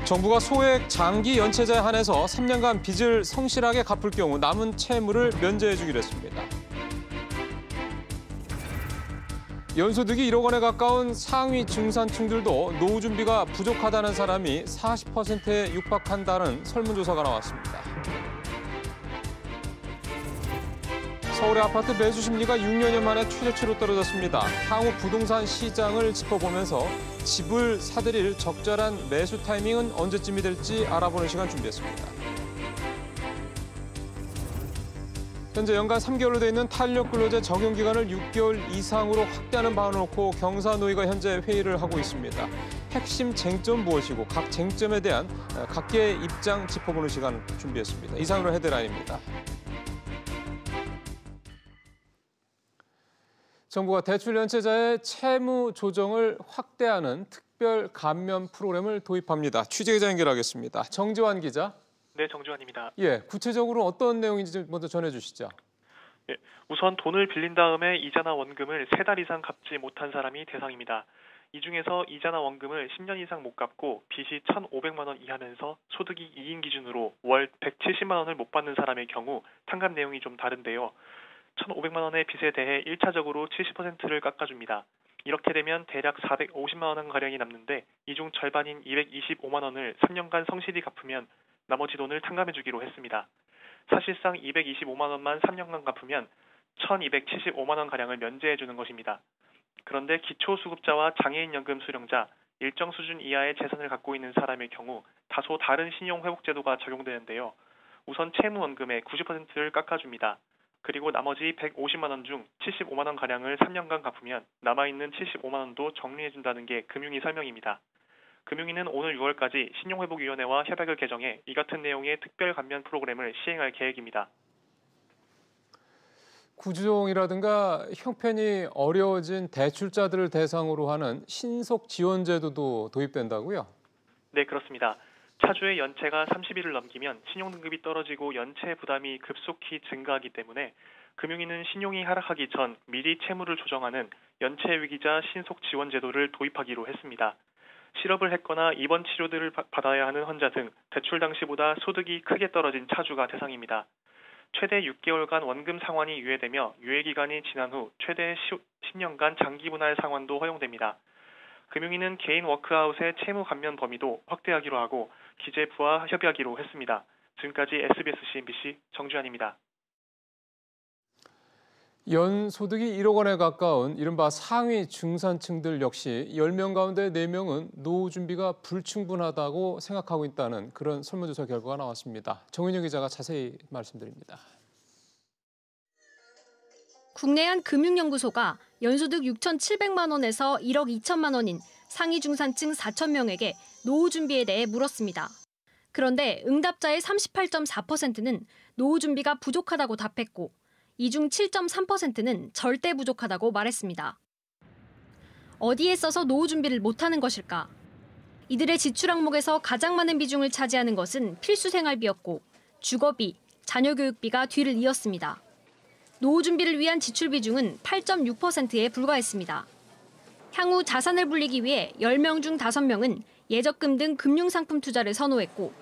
정부가 소액 장기 연체자에 한해서 3년간 빚을 성실하게 갚을 경우 남은 채무를 면제해 주기로 했습니다. 연소득이 1억 원에 가까운 상위 중산층들도 노후 준비가 부족하다는 사람이 40%에 육박한다는 설문조사가 나왔습니다. 서울의 아파트 매수 심리가 6년여 만에 최저치로 떨어졌습니다. 향후 부동산 시장을 짚어보면서 집을 사들일 적절한 매수 타이밍은 언제쯤이 될지 알아보는 시간 준비했습니다. 현재 연간 3개월로 돼 있는 탄력근로제 적용 기간을 6개월 이상으로 확대하는 방안을 놓고 경사노위가 현재 회의를 하고 있습니다. 핵심 쟁점 무엇이고 각 쟁점에 대한 각계의 입장 짚어보는 시간 준비했습니다. 이상으로 헤드라인입니다. 정부가 대출 연체자의 채무 조정을 확대하는 특별 감면 프로그램을 도입합니다. 취재기자 연결하겠습니다. 정지환 기자. 네, 정지환입니다. 예, 구체적으로 어떤 내용인지 좀 먼저 전해주시죠. 예, 우선 돈을 빌린 다음에 이자나 원금을 3달 이상 갚지 못한 사람이 대상입니다. 이 중에서 이자나 원금을 10년 이상 못 갚고 빚이 1,500만 원 이하면서 소득이 2인 기준으로 월 170만 원을 못 받는 사람의 경우 탕감 내용이 좀 다른데요. 1,500만 원의 빚에 대해 1차적으로 70%를 깎아줍니다. 이렇게 되면 대략 450만 원가량이 남는데 이 중 절반인 225만 원을 3년간 성실히 갚으면 나머지 돈을 탕감해주기로 했습니다. 사실상 225만 원만 3년간 갚으면 1,275만 원가량을 면제해주는 것입니다. 그런데 기초수급자와 장애인연금 수령자, 일정 수준 이하의 재산을 갖고 있는 사람의 경우 다소 다른 신용회복제도가 적용되는데요. 우선 채무원금의 90%를 깎아줍니다. 그리고 나머지 150만 원 중 75만 원가량을 3년간 갚으면 남아있는 75만 원도 정리해준다는 게 금융위 설명입니다. 금융위는 오늘 6월까지 신용회복위원회와 협약을 개정해 이 같은 내용의 특별 감면 프로그램을 시행할 계획입니다. 구조조정이라든가 형편이 어려워진 대출자들을 대상으로 하는 신속 지원 제도도 도입된다고요? 네, 그렇습니다. 차주의 연체가 30일을 넘기면 신용등급이 떨어지고 연체 부담이 급속히 증가하기 때문에 금융위는 신용이 하락하기 전 미리 채무를 조정하는 연체위기자 신속지원제도를 도입하기로 했습니다. 실업을 했거나 입원 치료들을 받아야 하는 환자 등 대출 당시보다 소득이 크게 떨어진 차주가 대상입니다. 최대 6개월간 원금 상환이 유예되며 유예기간이 지난 후 최대 10년간 장기 분할 상환도 허용됩니다. 금융위는 개인 워크아웃의 채무 감면 범위도 확대하기로 하고 기재부와 협의하기로 했습니다. 지금까지 SBS CNBC 정주환입니다. 연소득이 1억 원에 가까운 이른바 상위 중산층들 역시 10명 가운데 4명은 노후 준비가 불충분하다고 생각하고 있다는 그런 설문조사 결과가 나왔습니다. 정윤영 기자가 자세히 말씀드립니다. 국내 한 금융연구소가 연소득 6,700만 원에서 1억 2천만 원인 상위 중산층 4천 명에게 노후 준비에 대해 물었습니다. 그런데 응답자의 38.4%는 노후 준비가 부족하다고 답했고 이 중 7.3%는 절대 부족하다고 말했습니다. 어디에 써서 노후 준비를 못하는 것일까? 이들의 지출 항목에서 가장 많은 비중을 차지하는 것은 필수 생활비였고 주거비, 자녀교육비가 뒤를 이었습니다. 노후 준비를 위한 지출 비중은 8.6%에 불과했습니다. 향후 자산을 불리기 위해 10명 중 5명은 예적금 등 금융상품 투자를 선호했고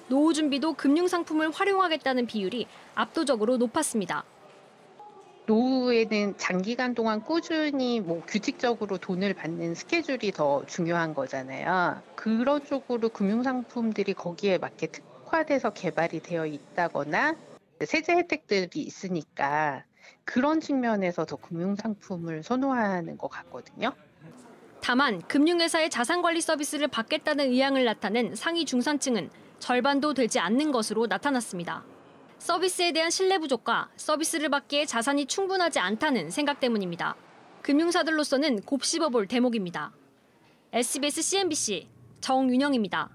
노후 준비도 금융상품을 활용하겠다는 비율이 압도적으로 높았습니다. 노후에는 장기간 동안 꾸준히 규칙적으로 돈을 받는 스케줄이 더 중요한 거잖아요. 그런 쪽으로 금융상품들이 거기에 맞게 특화돼서 개발이 되어 있다거나 세제 혜택들이 있으니까 그런 측면에서 더 금융상품을 선호하는 것 같거든요. 다만 금융회사의 자산관리 서비스를 받겠다는 의향을 나타낸 상위 중산층은 절반도 되지 않는 것으로 나타났습니다. 서비스에 대한 신뢰 부족과 서비스를 받기에 자산이 충분하지 않다는 생각 때문입니다. 금융사들로서는 곱씹어볼 대목입니다. SBS CNBC 정윤영입니다.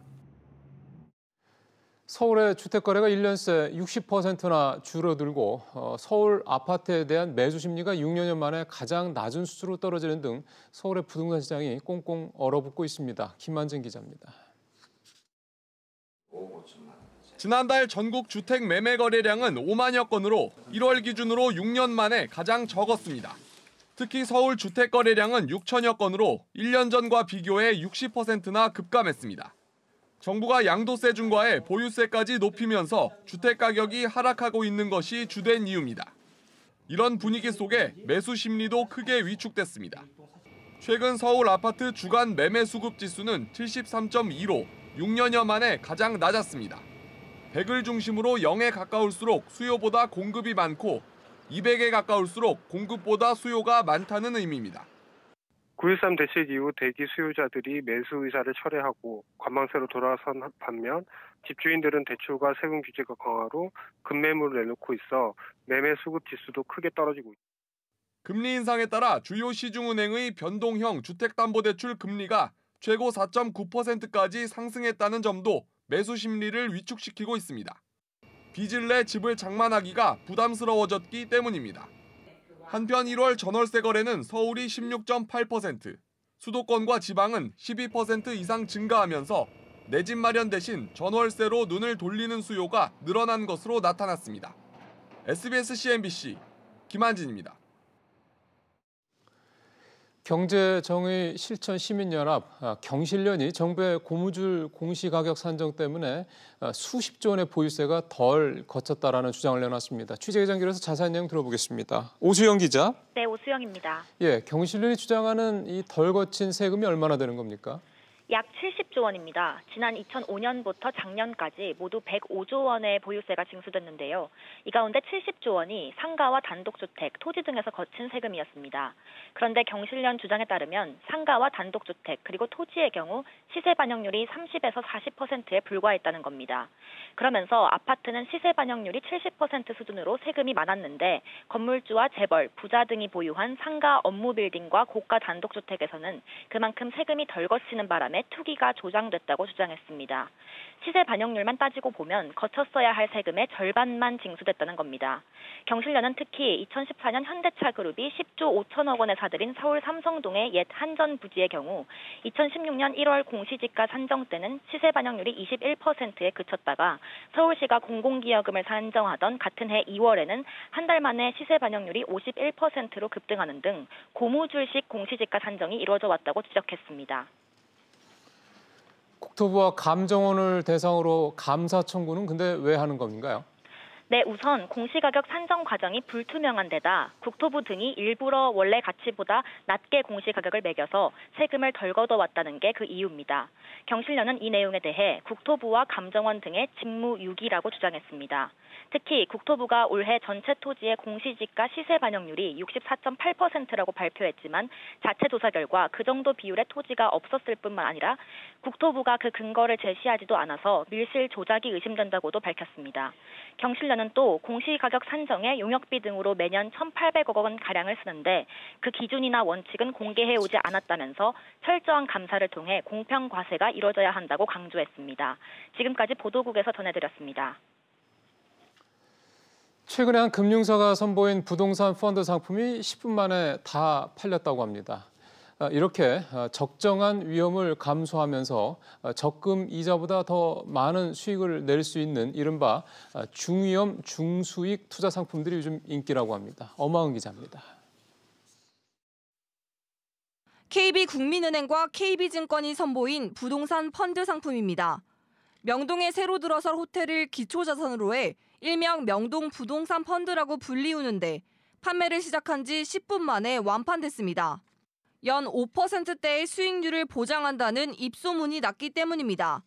서울의 주택거래가 1년 새 60%나 줄어들고 서울 아파트에 대한 매수 심리가 6년 만에 가장 낮은 수준으로 떨어지는 등 서울의 부동산 시장이 꽁꽁 얼어붙고 있습니다. 김만진 기자입니다. 지난달 전국 주택 매매 거래량은 5만여 건으로 1월 기준으로 6년 만에 가장 적었습니다. 특히 서울 주택 거래량은 6천여 건으로 1년 전과 비교해 60%나 급감했습니다. 정부가 양도세 중과에 보유세까지 높이면서 주택 가격이 하락하고 있는 것이 주된 이유입니다. 이런 분위기 속에 매수 심리도 크게 위축됐습니다. 최근 서울 아파트 주간 매매 수급 지수는 73.2로 6년여 만에 가장 낮았습니다. 100을 중심으로 0에 가까울수록 수요보다 공급이 많고 200에 가까울수록 공급보다 수요가 많다는 의미입니다. 9.13 대책 이후 대기 수요자들이 매수 의사를 철회하고 관망세로 돌아선 반면 집주인들은 대출과 세금 규제가 강화로 급매물을 내놓고 있어 매매 수급 지수도 크게 떨어지고 있습니다. 금리 인상에 따라 주요 시중은행의 변동형 주택담보대출 금리가 최고 4.9%까지 상승했다는 점도 매수 심리를 위축시키고 있습니다. 빚을 내 집을 장만하기가 부담스러워졌기 때문입니다. 한편 1월 전월세 거래는 서울이 16.8%, 수도권과 지방은 12% 이상 증가하면서 내 집 마련 대신 전월세로 눈을 돌리는 수요가 늘어난 것으로 나타났습니다. SBS CNBC 김한진입니다. 경제정의 실천 시민연합 경실련이 정부의 고무줄 공시가격 산정 때문에 수십조 원의 보유세가 덜 거쳤다라는 주장을 내놨습니다. 취재 연결해서 자세한 내용 들어보겠습니다. 오수영 기자. 네, 오수영입니다. 예, 경실련이 주장하는 이 덜 거친 세금이 얼마나 되는 겁니까? 약 70조 원입니다. 지난 2005년부터 작년까지 모두 105조 원의 보유세가 징수됐는데요. 이 가운데 70조 원이 상가와 단독주택, 토지 등에서 거친 세금이었습니다. 그런데 경실련 주장에 따르면 상가와 단독주택 그리고 토지의 경우 시세 반영률이 30에서 40%에 불과했다는 겁니다. 그러면서 아파트는 시세 반영률이 70% 수준으로 세금이 많았는데 건물주와 재벌, 부자 등이 보유한 상가 업무 빌딩과 고가 단독주택에서는 그만큼 세금이 덜 거치는 바람에 투기가 조장됐다고 주장했습니다. 시세 반영률만 따지고 보면 거쳤어야 할 세금의 절반만 징수됐다는 겁니다. 경실련은 특히 2014년 현대차그룹이 10조 5천억 원에 사들인 서울 삼성동의 옛 한전 부지의 경우 2016년 1월 공시지가 산정 때는 시세 반영률이 21%에 그쳤다가 서울시가 공공기여금을 산정하던 같은 해 2월에는 한 달 만에 시세 반영률이 51%로 급등하는 등 고무줄식 공시지가 산정이 이루어져 왔다고 지적했습니다. 국토부와 감정원을 대상으로 감사 청구는 근데 왜 하는 건가요? 네, 우선 공시가격 산정 과정이 불투명한 데다 국토부 등이 일부러 원래 가치보다 낮게 공시가격을 매겨서 세금을 덜 걷어왔다는 게 그 이유입니다. 경실련은 이 내용에 대해 국토부와 감정원 등의 직무유기라고 주장했습니다. 특히 국토부가 올해 전체 토지의 공시지가 시세 반영률이 64.8%라고 발표했지만 자체 조사 결과 그 정도 비율의 토지가 없었을 뿐만 아니라 국토부가 그 근거를 제시하지도 않아서 밀실 조작이 의심된다고도 밝혔습니다. 경실련은 또 공시가격 산정에 용역비 등으로 매년 1,800억 원가량을 쓰는데 그 기준이나 원칙은 공개해오지 않았다면서 철저한 감사를 통해 공평 과세가 이뤄져야 한다고 강조했습니다. 지금까지 보도국에서 전해드렸습니다. 최근에 한 금융사가 선보인 부동산 펀드 상품이 10분 만에 다 팔렸다고 합니다. 이렇게 적정한 위험을 감수하면서 적금 이자보다 더 많은 수익을 낼 수 있는 이른바 중위험 중수익 투자 상품들이 요즘 인기라고 합니다. 엄하은 기자입니다. KB국민은행과 KB증권이 선보인 부동산 펀드 상품입니다. 명동에 새로 들어설 호텔을 기초자산으로 해 일명 명동 부동산 펀드라고 불리우는데 판매를 시작한 지 10분 만에 완판됐습니다. 연 5%대의 수익률을 보장한다는 입소문이 났기 때문입니다.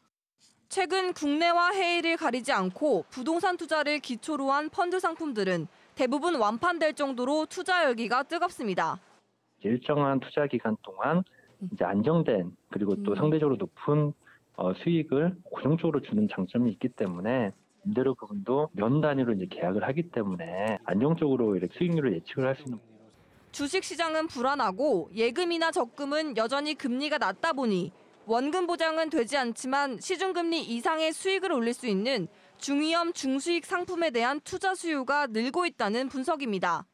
최근 국내와 해외를 가리지 않고 부동산 투자를 기초로 한 펀드 상품들은 대부분 완판될 정도로 투자 열기가 뜨겁습니다. 일정한 투자 기간 동안 이제 안정된 그리고 또 상대적으로 높은 수익을 고정적으로 주는 장점이 있기 때문에 임대료 부분도 년 단위로 이제 계약을 하기 때문에 안정적으로 이렇게 수익률을 예측을 할 수 있는. 주식 시장은 불안하고 예금이나 적금은 여전히 금리가 낮다 보니 원금 보장은 되지 않지만 시중금리 이상의 수익을 올릴 수 있는 중위험 중수익 상품에 대한 투자 수요가 늘고 있다는 분석입니다.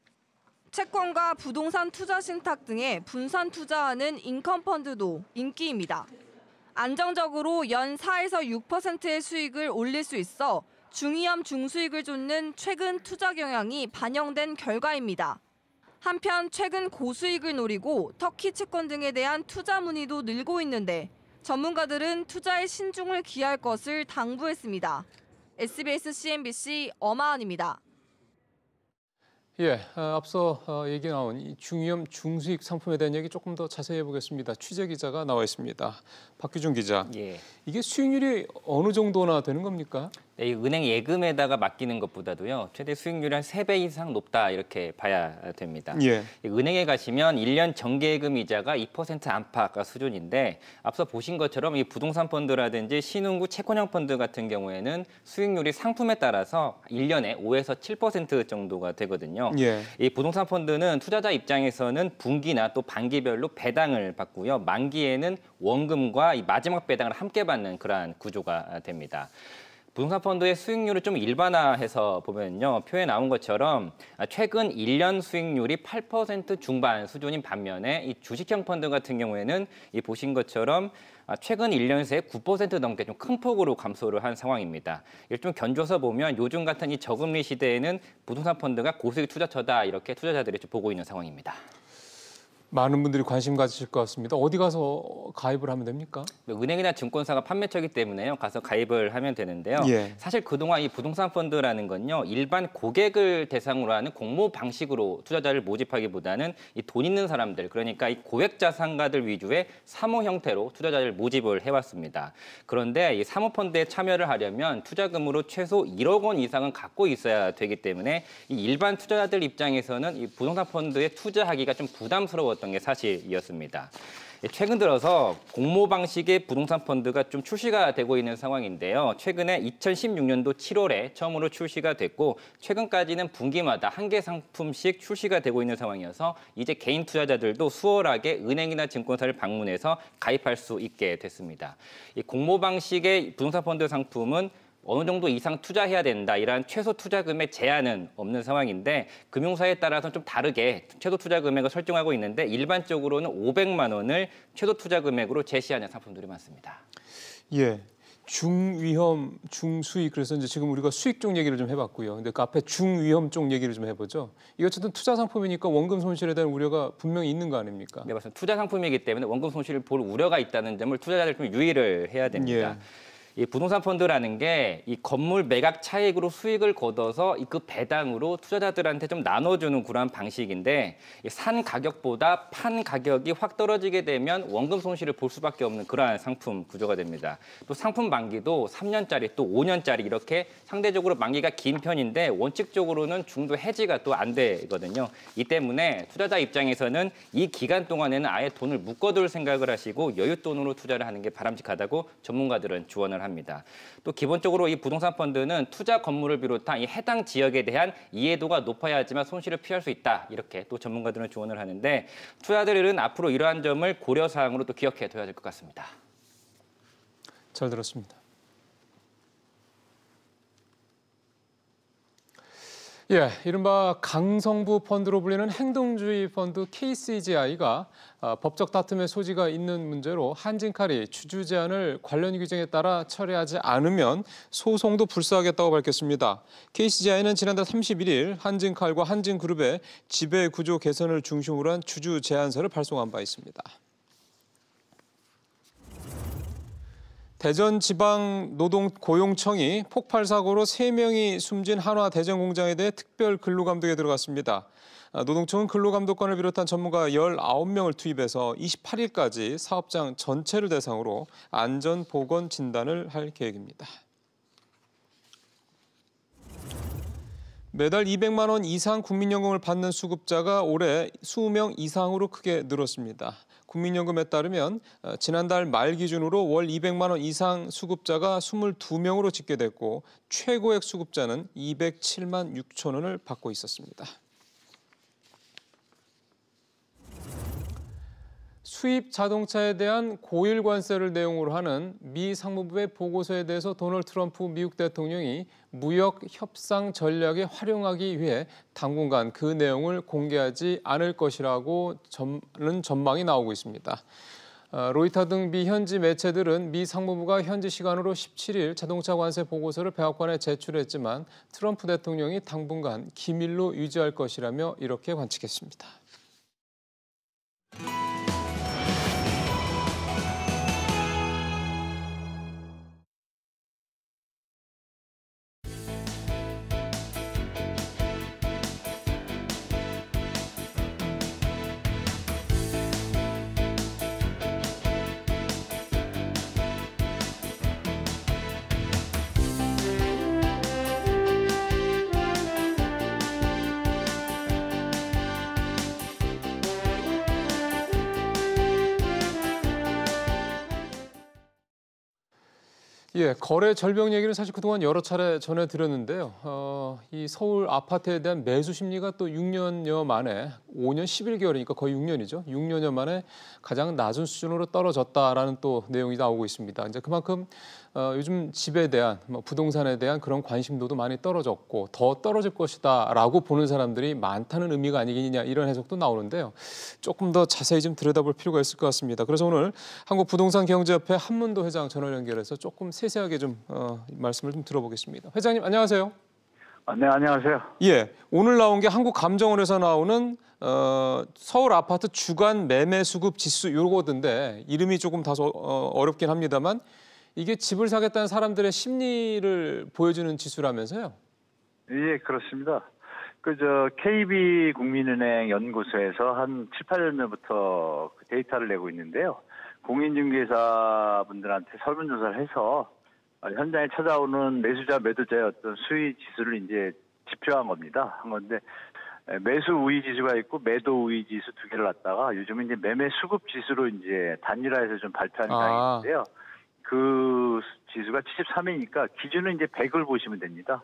채권과 부동산 투자 신탁 등에 분산 투자하는 인컴 펀드도 인기입니다. 안정적으로 연 4에서 6%의 수익을 올릴 수 있어 중위험 중수익을 쫓는 최근 투자 경향이 반영된 결과입니다. 한편 최근 고수익을 노리고 터키 채권 등에 대한 투자 문의도 늘고 있는데 전문가들은 투자에 신중을 기할 것을 당부했습니다. SBS CNBC 엄하은입니다. 예, 앞서 얘기 나온 이 중위험 중수익 상품에 대한 얘기 조금 더 자세히 해보겠습니다. 취재 기자가 나와 있습니다. 박규준 기자. 예. 이게 수익률이 어느 정도나 되는 겁니까? 네, 이 은행 예금에다가 맡기는 것보다도요. 최대 수익률이 한 3배 이상 높다 이렇게 봐야 됩니다. 예. 은행에 가시면 1년 정기예금 이자가 2% 안팎 수준인데 앞서 보신 것처럼 이 부동산 펀드라든지 신흥구 채권형 펀드 같은 경우에는 수익률이 상품에 따라서 1년에 5에서 7% 정도가 되거든요. 예. 이 부동산 펀드는 투자자 입장에서는 분기나 또 반기별로 배당을 받고요. 만기에는 원금과 이 마지막 배당을 함께 받는 그러한 구조가 됩니다. 부동산 펀드의 수익률을 좀 일반화해서 보면요. 표에 나온 것처럼 최근 1년 수익률이 8% 중반 수준인 반면에 이 주식형 펀드 같은 경우에는 이 보신 것처럼 최근 1년 새에 9% 넘게 좀 큰 폭으로 감소를 한 상황입니다. 이를 좀 견줘서 보면 요즘 같은 이 저금리 시대에는 부동산 펀드가 고수익 투자처다 이렇게 투자자들이 좀 보고 있는 상황입니다. 많은 분들이 관심 가지실 것 같습니다. 어디 가서 가입을 하면 됩니까? 은행이나 증권사가 판매처이기 때문에요. 가서 가입을 하면 되는데요. 예. 사실 그동안 이 부동산 펀드라는 건요. 일반 고객을 대상으로 하는 공모 방식으로 투자자를 모집하기보다는 이 돈 있는 사람들, 그러니까 이 고액 자산가들 위주의 사모 형태로 투자자를 모집을 해왔습니다. 그런데 이 사모펀드에 참여를 하려면 투자금으로 최소 1억 원 이상은 갖고 있어야 되기 때문에 이 일반 투자자들 입장에서는 이 부동산 펀드에 투자하기가 좀 부담스러웠던 게 사실이었습니다. 최근 들어서 공모 방식의 부동산 펀드가 좀 출시가 되고 있는 상황인데요. 최근에 2016년도 7월에 처음으로 출시가 됐고 최근까지는 분기마다 한 개 상품씩 출시가 되고 있는 상황이어서 이제 개인 투자자들도 수월하게 은행이나 증권사를 방문해서 가입할 수 있게 됐습니다. 이 공모 방식의 부동산 펀드 상품은 어느 정도 이상 투자해야 된다. 이러한 최소 투자금의 제한은 없는 상황인데 금융사에 따라서는 좀 다르게 최소 투자 금액을 설정하고 있는데 일반적으로는 500만 원을 최소 투자 금액으로 제시하는 상품들이 많습니다. 예. 중위험, 중수익, 그래서 이제 지금 우리가 수익 쪽 얘기를 좀 해봤고요. 근데 그 앞에 중위험 쪽 얘기를 좀 해보죠. 이거 어쨌든 투자 상품이니까 원금 손실에 대한 우려가 분명히 있는 거 아닙니까? 네, 맞습니다. 투자 상품이기 때문에 원금 손실을 볼 우려가 있다는 점을 투자자들 좀 유의를 해야 됩니다. 예. 이 부동산 펀드라는 게 이 건물 매각 차익으로 수익을 거둬서 그 배당으로 투자자들한테 좀 나눠주는 그러한 방식인데 산 가격보다 판 가격이 확 떨어지게 되면 원금 손실을 볼 수밖에 없는 그러한 상품 구조가 됩니다. 또 상품 만기도 3년짜리 또 5년짜리 이렇게 상대적으로 만기가 긴 편인데 원칙적으로는 중도 해지가 또 안 되거든요. 이 때문에 투자자 입장에서는 이 기간 동안에는 아예 돈을 묶어둘 생각을 하시고 여윳돈으로 투자를 하는 게 바람직하다고 전문가들은 조언을 합니다. 또 기본적으로 이 부동산 펀드는 투자 건물을 비롯한 이 해당 지역에 대한 이해도가 높아야지만 손실을 피할 수 있다. 이렇게 또 전문가들은 조언을 하는데 투자자들은 앞으로 이러한 점을 고려사항으로 또 기억해 둬야 될 것 같습니다. 잘 들었습니다. 예, 이른바 강성부 펀드로 불리는 행동주의 펀드 KCGI가 법적 다툼의 소지가 있는 문제로 한진칼이 주주 제한을 관련 규정에 따라 철회하지 않으면 소송도 불사하겠다고 밝혔습니다. KCGI는 지난달 31일 한진칼과 한진그룹의 지배구조 개선을 중심으로 한 주주 제안서를 발송한 바 있습니다. 대전지방노동고용청이 폭발 사고로 3명이 숨진 한화 대전 공장에 대해 특별 근로감독에 들어갔습니다. 노동청은 근로감독관을 비롯한 전문가 19명을 투입해서 28일까지 사업장 전체를 대상으로 안전보건 진단을 할 계획입니다. 매달 200만 원 이상 국민연금을 받는 수급자가 올해 20명 이상으로 크게 늘었습니다. 국민연금에 따르면 지난달 말 기준으로 월 200만 원 이상 수급자가 22명으로 집계됐고 최고액 수급자는 207만 6천 원을 받고 있었습니다. 수입 자동차에 대한 고일 관세를 내용으로 하는 미 상무부의 보고서에 대해서 도널드 트럼프 미국 대통령이 무역 협상 전략에 활용하기 위해 당분간 그 내용을 공개하지 않을 것이라고는 전망이 나오고 있습니다. 로이터 등 미 현지 매체들은 미 상무부가 현지 시간으로 17일 자동차 관세 보고서를 백악관에 제출했지만 트럼프 대통령이 당분간 기밀로 유지할 것이라며 이렇게 관측했습니다. 예, 거래 절벽 얘기를 사실 그동안 여러 차례 전해드렸는데요. 이 서울 아파트에 대한 매수 심리가 또 6년여 만에, 5년 11개월이니까 거의 6년이죠. 6년여 만에 가장 낮은 수준으로 떨어졌다라는 또 내용이 나오고 있습니다. 이제 그만큼 요즘 집에 대한, 부동산에 대한 그런 관심도도 많이 떨어졌고 더 떨어질 것이다라고 보는 사람들이 많다는 의미가 아니겠느냐 이런 해석도 나오는데요. 조금 더 자세히 좀 들여다볼 필요가 있을 것 같습니다. 그래서 오늘 한국부동산경제협회 한문도 회장 전화 연결해서 조금 세세하게 좀 말씀을 좀 들어보겠습니다. 회장님 안녕하세요. 네, 안녕하세요. 예, 오늘 나온 게 한국감정원에서 나오는 서울 아파트 주간 매매 수급 지수 요거던데 이름이 조금 다소 어렵긴 합니다만 이게 집을 사겠다는 사람들의 심리를 보여주는 지수라면서요? 예, 그렇습니다. KB국민은행 연구소에서 한 7, 8년부터 그 데이터를 내고 있는데요. 공인중개사분들한테 설문조사를 해서 현장에 찾아오는 매수자, 매도자의 어떤 수위 지수를 이제 지표한 겁니다. 한 건데 매수 우위 지수가 있고 매도 우위 지수 두 개를 갖다가 요즘은 이제 매매 수급 지수로 이제 단일화해서 좀 발표하는 방향인데요. 그 지수가 73이니까 기준은 이제 100을 보시면 됩니다.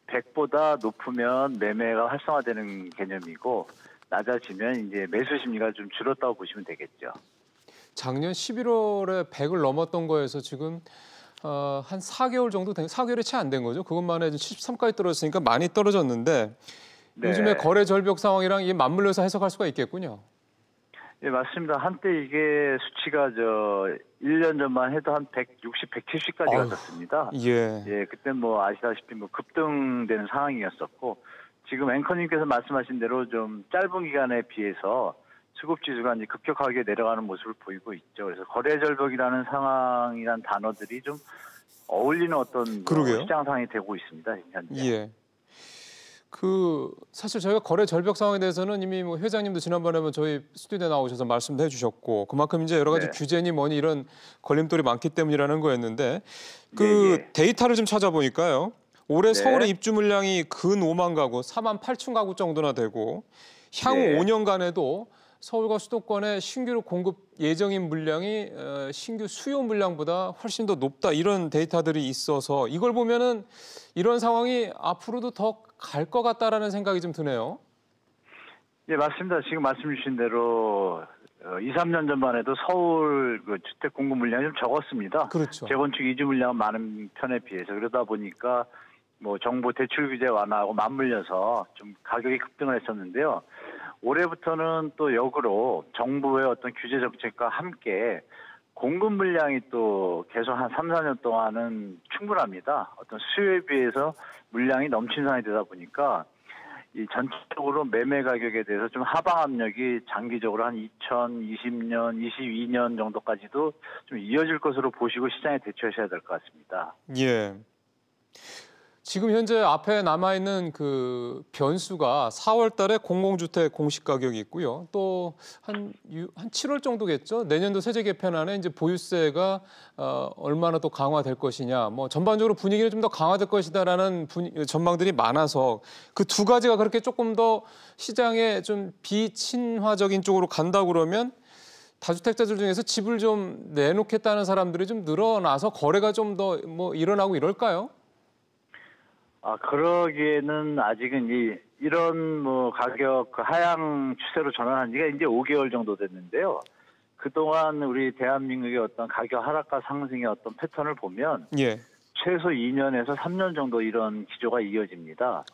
100보다 높으면 매매가 활성화되는 개념이고 낮아지면 이제 매수 심리가 좀 줄었다고 보시면 되겠죠. 작년 11월에 100을 넘었던 거에서 지금 한 4개월 정도 4개월이 채 안 된 거죠. 그것만 해도 73까지 떨어졌으니까 많이 떨어졌는데 네. 요즘에 거래 절벽 상황이랑 이게 맞물려서 해석할 수가 있겠군요. 예, 맞습니다. 한때 이게 수치가 1년 전만 해도 한 160, 170까지 갔었습니다. 예, 그때 아시다시피 급등되는 상황이었었고 지금 앵커님께서 말씀하신 대로 좀 짧은 기간에 비해서 수급 지수가 이제 급격하게 내려가는 모습을 보이고 있죠. 그래서 거래 절벽이라는 상황이란 단어들이 좀 어울리는 어떤 시장 상황이 되고 있습니다. 현재. 예. 사실 저희가 거래 절벽 상황에 대해서는 이미 회장님도 지난번에 저희 스튜디오에 나오셔서 말씀도 해주셨고 그만큼 이제 여러 가지 규제니 뭐니 이런 걸림돌이 많기 때문이라는 거였는데 데이터를 좀 찾아보니까요. 올해 서울의 입주 물량이 근 5만 가구, 4만 8천 가구 정도나 되고 향후 5년간에도 서울과 수도권의 신규로 공급 예정인 물량이 신규 수요 물량보다 훨씬 더 높다 이런 데이터들이 있어서 이걸 보면은 이런 상황이 앞으로도 더 갈 것 같다라는 생각이 좀 드네요. 예, 맞습니다. 지금 말씀 주신 대로 2, 3년 전만 해도 서울 주택 공급 물량이 좀 적었습니다. 그렇죠. 재건축 이주 물량은 많은 편에 비해서 그러다 보니까 정부 대출 규제 완화하고 맞물려서 좀 가격이 급등을 했었는데요. 올해부터는 또 역으로 정부의 어떤 규제 정책과 함께 공급 물량이 또 계속 한 3, 4년 동안은 충분합니다. 어떤 수요에 비해서 물량이 넘치는 상황이 되다 보니까 이 전체적으로 매매 가격에 대해서 좀 하방 압력이 장기적으로 한 2020년, 22년 정도까지도 좀 이어질 것으로 보시고 시장에 대처하셔야 될 것 같습니다. 예. 지금 현재 앞에 남아있는 변수가 4월 달에 공공주택 공시 가격이 있고요. 또 한 7월 정도겠죠. 내년도 세제 개편안에 이제 보유세가 얼마나 또 강화될 것이냐. 전반적으로 분위기는 좀 더 강화될 것이다라는 전망들이 많아서 그 두 가지가 그렇게 조금 더 시장에 좀 비친화적인 쪽으로 간다고 그러면 다주택자들 중에서 집을 좀 내놓겠다는 사람들이 좀 늘어나서 거래가 좀 더 일어나고 이럴까요? 그러기에는 아직은 이런 가격 하향 추세로 전환한 지가 이제 5개월 정도 됐는데요. 그동안 우리 대한민국의 어떤 가격 하락과 상승의 어떤 패턴을 보면 최소 2년에서 3년 정도 이런 기조가 이어집니다.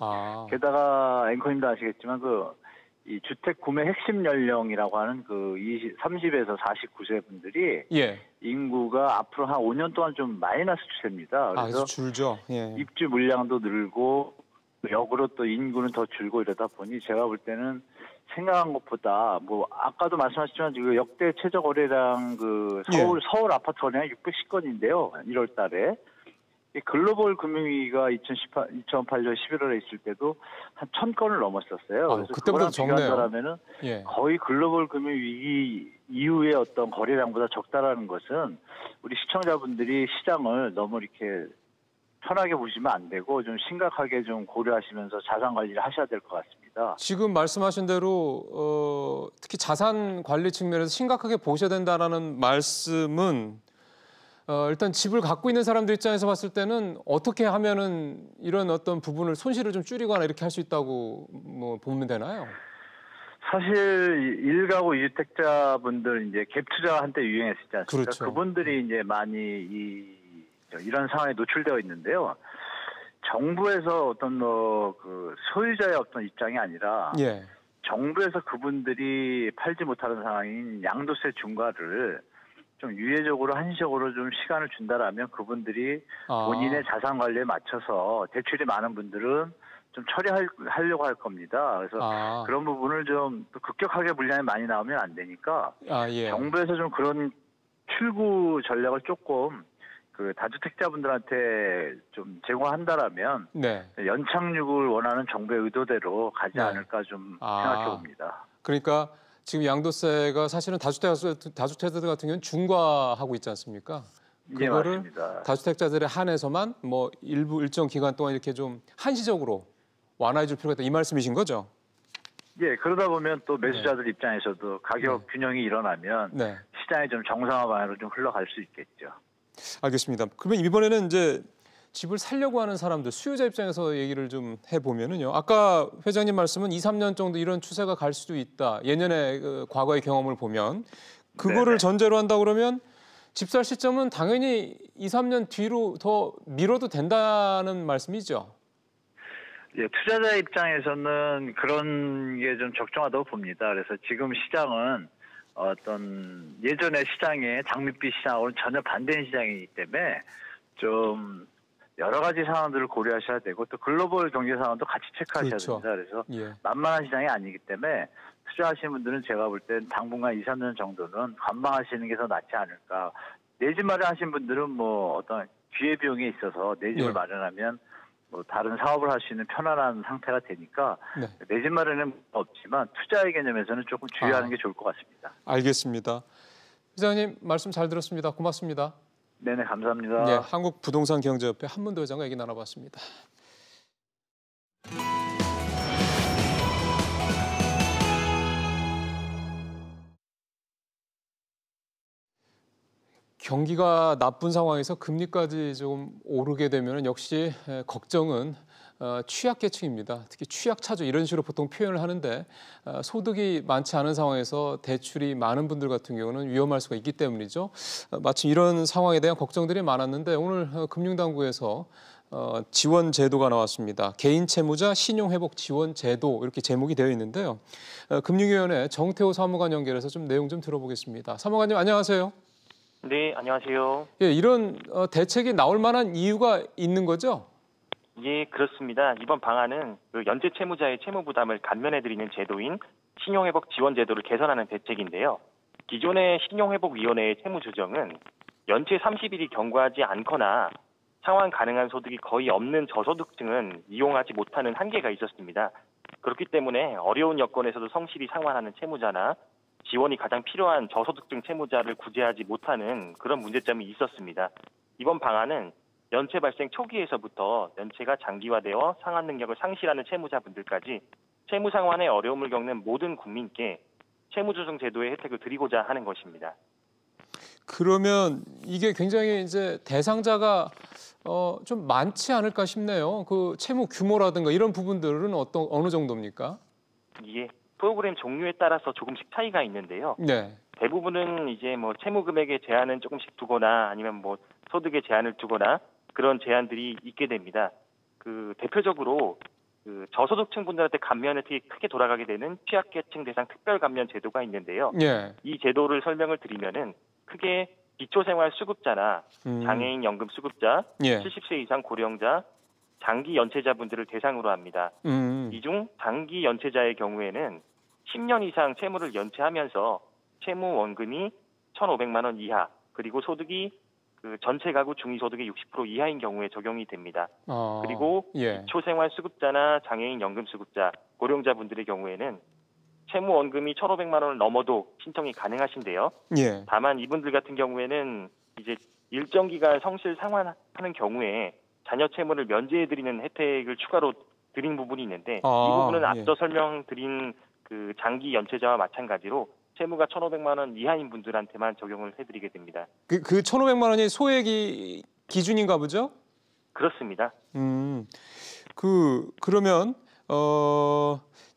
게다가 앵커님도 아시겠지만 이 주택 구매 핵심 연령이라고 하는 30에서 49세 분들이 인구가 앞으로 한 5년 동안 좀 마이너스 추세입니다. 그래서 줄죠. 입주 물량도 늘고 역으로 또 인구는 더 줄고 이러다 보니 제가 볼 때는 생각한 것보다 아까도 말씀하셨지만 지금 역대 최저 거래량 서울 아파트 거래량 610건인데요. 1월 달에. 글로벌 금융위기가 2008년 11월에 있을 때도 한 1000건을 넘었었어요. 그래서 그때보다 적네요. 비교한다면 거의 글로벌 금융위기 이후의 어떤 거래량보다 적다라는 것은 우리 시청자분들이 시장을 너무 이렇게 편하게 보시면 안 되고 좀 심각하게 좀 고려하시면서 자산 관리를 하셔야 될 것 같습니다. 지금 말씀하신 대로 특히 자산 관리 측면에서 심각하게 보셔야 된다는 말씀은 일단 집을 갖고 있는 사람들 입장에서 봤을 때는 어떻게 하면은 이런 어떤 부분을 손실을 좀 줄이거나 이렇게 할 수 있다고 뭐 보면 되나요? 사실 1가구 2주택자분들 이제 갭 투자가 한때 유행했었지 않습니까? 그렇죠. 그분들이 이제 많이 이런 상황에 노출되어 있는데요. 정부에서 어떤 그 소유자의 어떤 입장이 아니라 예. 정부에서 그분들이 팔지 못하는 상황인 양도세 중과를 좀 유예적으로 한시적으로 좀 시간을 준다라면 그분들이 본인의 자산 관리에 맞춰서 대출이 많은 분들은 좀 처리하려고 할 겁니다. 그래서 그런 부분을 좀 급격하게 물량이 많이 나오면 안 되니까 예. 정부에서 좀 그런 출구 전략을 조금 그 다주택자분들한테 좀 제공한다라면 네. 연착륙을 원하는 정부의 의도대로 가지 않을까 좀 생각해 봅니다. 그러니까 지금 양도세가 사실은 다주택자들 같은 경우는 중과하고 있지 않습니까? 예, 그거를 맞습니다. 다주택자들에 한해서만 뭐 일정 기간 동안 이렇게 좀 한시적으로 완화해 줄 필요가 있다 이 말씀이신 거죠? 예, 그러다 보면 또 매수자들 입장에서도 가격 균형이 일어나면 시장이 좀 정상화 방향으로 좀 흘러갈 수 있겠죠. 알겠습니다. 그러면 이번에는 이제 집을 살려고 하는 사람들, 수요자 입장에서 얘기를 좀 해보면은요. 아까 회장님 말씀은 2, 3년 정도 이런 추세가 갈 수도 있다. 예년의 과거의 경험을 보면. 그거를 전제로 한다 그러면 집 살 시점은 당연히 2, 3년 뒤로 더 미뤄도 된다는 말씀이죠? 예, 투자자 입장에서는 그런 게 좀 적정하다고 봅니다. 그래서 지금 시장은 어떤 예전의 시장의 장밋빛 시장하고는 전혀 반대인 시장이기 때문에 좀 여러 가지 상황들을 고려하셔야 되고 또 글로벌 경제 상황도 같이 체크하셔야 됩니다. 그래서 만만한 시장이 아니기 때문에 투자하시는 분들은 제가 볼 땐 당분간 2, 3년 정도는 관망하시는 게 더 낫지 않을까. 내 집 마련하신 분들은 뭐 어떤 기회비용에 있어서 내 집을 마련하면 뭐 다른 사업을 할 수 있는 편안한 상태가 되니까 내 집 마련은 없지만 투자의 개념에서는 조금 주의하는 게 좋을 것 같습니다. 알겠습니다. 회장님 말씀 잘 들었습니다. 고맙습니다. 네네, 감사합니다. 네, 한국부동산경제협회 한문도 회장과 얘기 나눠봤습니다. 경기가 나쁜 상황에서 금리까지 좀 오르게 되면 역시 걱정은 취약계층입니다. 특히 취약차죠. 이런 식으로 보통 표현을 하는데 소득이 많지 않은 상황에서 대출이 많은 분들 같은 경우는 위험할 수가 있기 때문이죠. 마침 이런 상황에 대한 걱정들이 많았는데 오늘 금융당국에서 지원 제도가 나왔습니다. 개인 채무자 신용회복 지원 제도 이렇게 제목이 되어 있는데요. 금융위원회 정태호 사무관 연결해서 좀 내용 좀 들어보겠습니다. 사무관님 안녕하세요. 네, 안녕하세요. 예, 이런 대책이 나올 만한 이유가 있는 거죠? 예, 그렇습니다. 이번 방안은 그 연체 채무자의 채무 부담을 감면해드리는 제도인 신용회복 지원 제도를 개선하는 대책인데요. 기존의 신용회복위원회의 채무 조정은 연체 30일이 경과하지 않거나 상환 가능한 소득이 거의 없는 저소득층은 이용하지 못하는 한계가 있었습니다. 그렇기 때문에 어려운 여건에서도 성실히 상환하는 채무자나 지원이 가장 필요한 저소득층 채무자를 구제하지 못하는 그런 문제점이 있었습니다. 이번 방안은 연체 발생 초기에서부터 연체가 장기화되어 상환 능력을 상실하는 채무자분들까지 채무 상환에 어려움을 겪는 모든 국민께 채무조정 제도의 혜택을 드리고자 하는 것입니다. 그러면 이게 굉장히 이제 대상자가 좀 많지 않을까 싶네요. 그 채무 규모라든가 이런 부분들은 어느 정도입니까? 예. 프로그램 종류에 따라서 조금씩 차이가 있는데요. 네. 대부분은 이제 뭐 채무 금액의 제한은 조금씩 두거나 아니면 뭐 소득의 제한을 두거나 그런 제한들이 있게 됩니다. 그 대표적으로 그 저소득층 분들한테 감면 혜택이 크게 돌아가게 되는 취약계층 대상 특별 감면 제도가 있는데요. 이 제도를 설명을 드리면은 크게 기초생활수급자나 장애인 연금 수급자, 70세 이상 고령자, 장기 연체자분들을 대상으로 합니다. 이 중 장기 연체자의 경우에는 10년 이상 채무를 연체하면서 채무 원금이 1,500만 원 이하 그리고 소득이 그 전체 가구 중위소득의 60% 이하인 경우에 적용이 됩니다. 그리고 초생활수급자나 장애인 연금수급자, 고령자분들의 경우에는 채무 원금이 1,500만 원을 넘어도 신청이 가능하신데요. 다만 이분들 같은 경우에는 이제 일정 기간 성실 상환하는 경우에 자녀 채무를 면제해드리는 혜택을 추가로 드린 부분이 있는데 이 부분은 앞서 설명드린 그 장기 연체자와 마찬가지로 채무가 1,500만 원 이하인 분들한테만 적용을 해드리게 됩니다. 그 1,500만 원이 소액이 기준인가 보죠? 그렇습니다. 그러면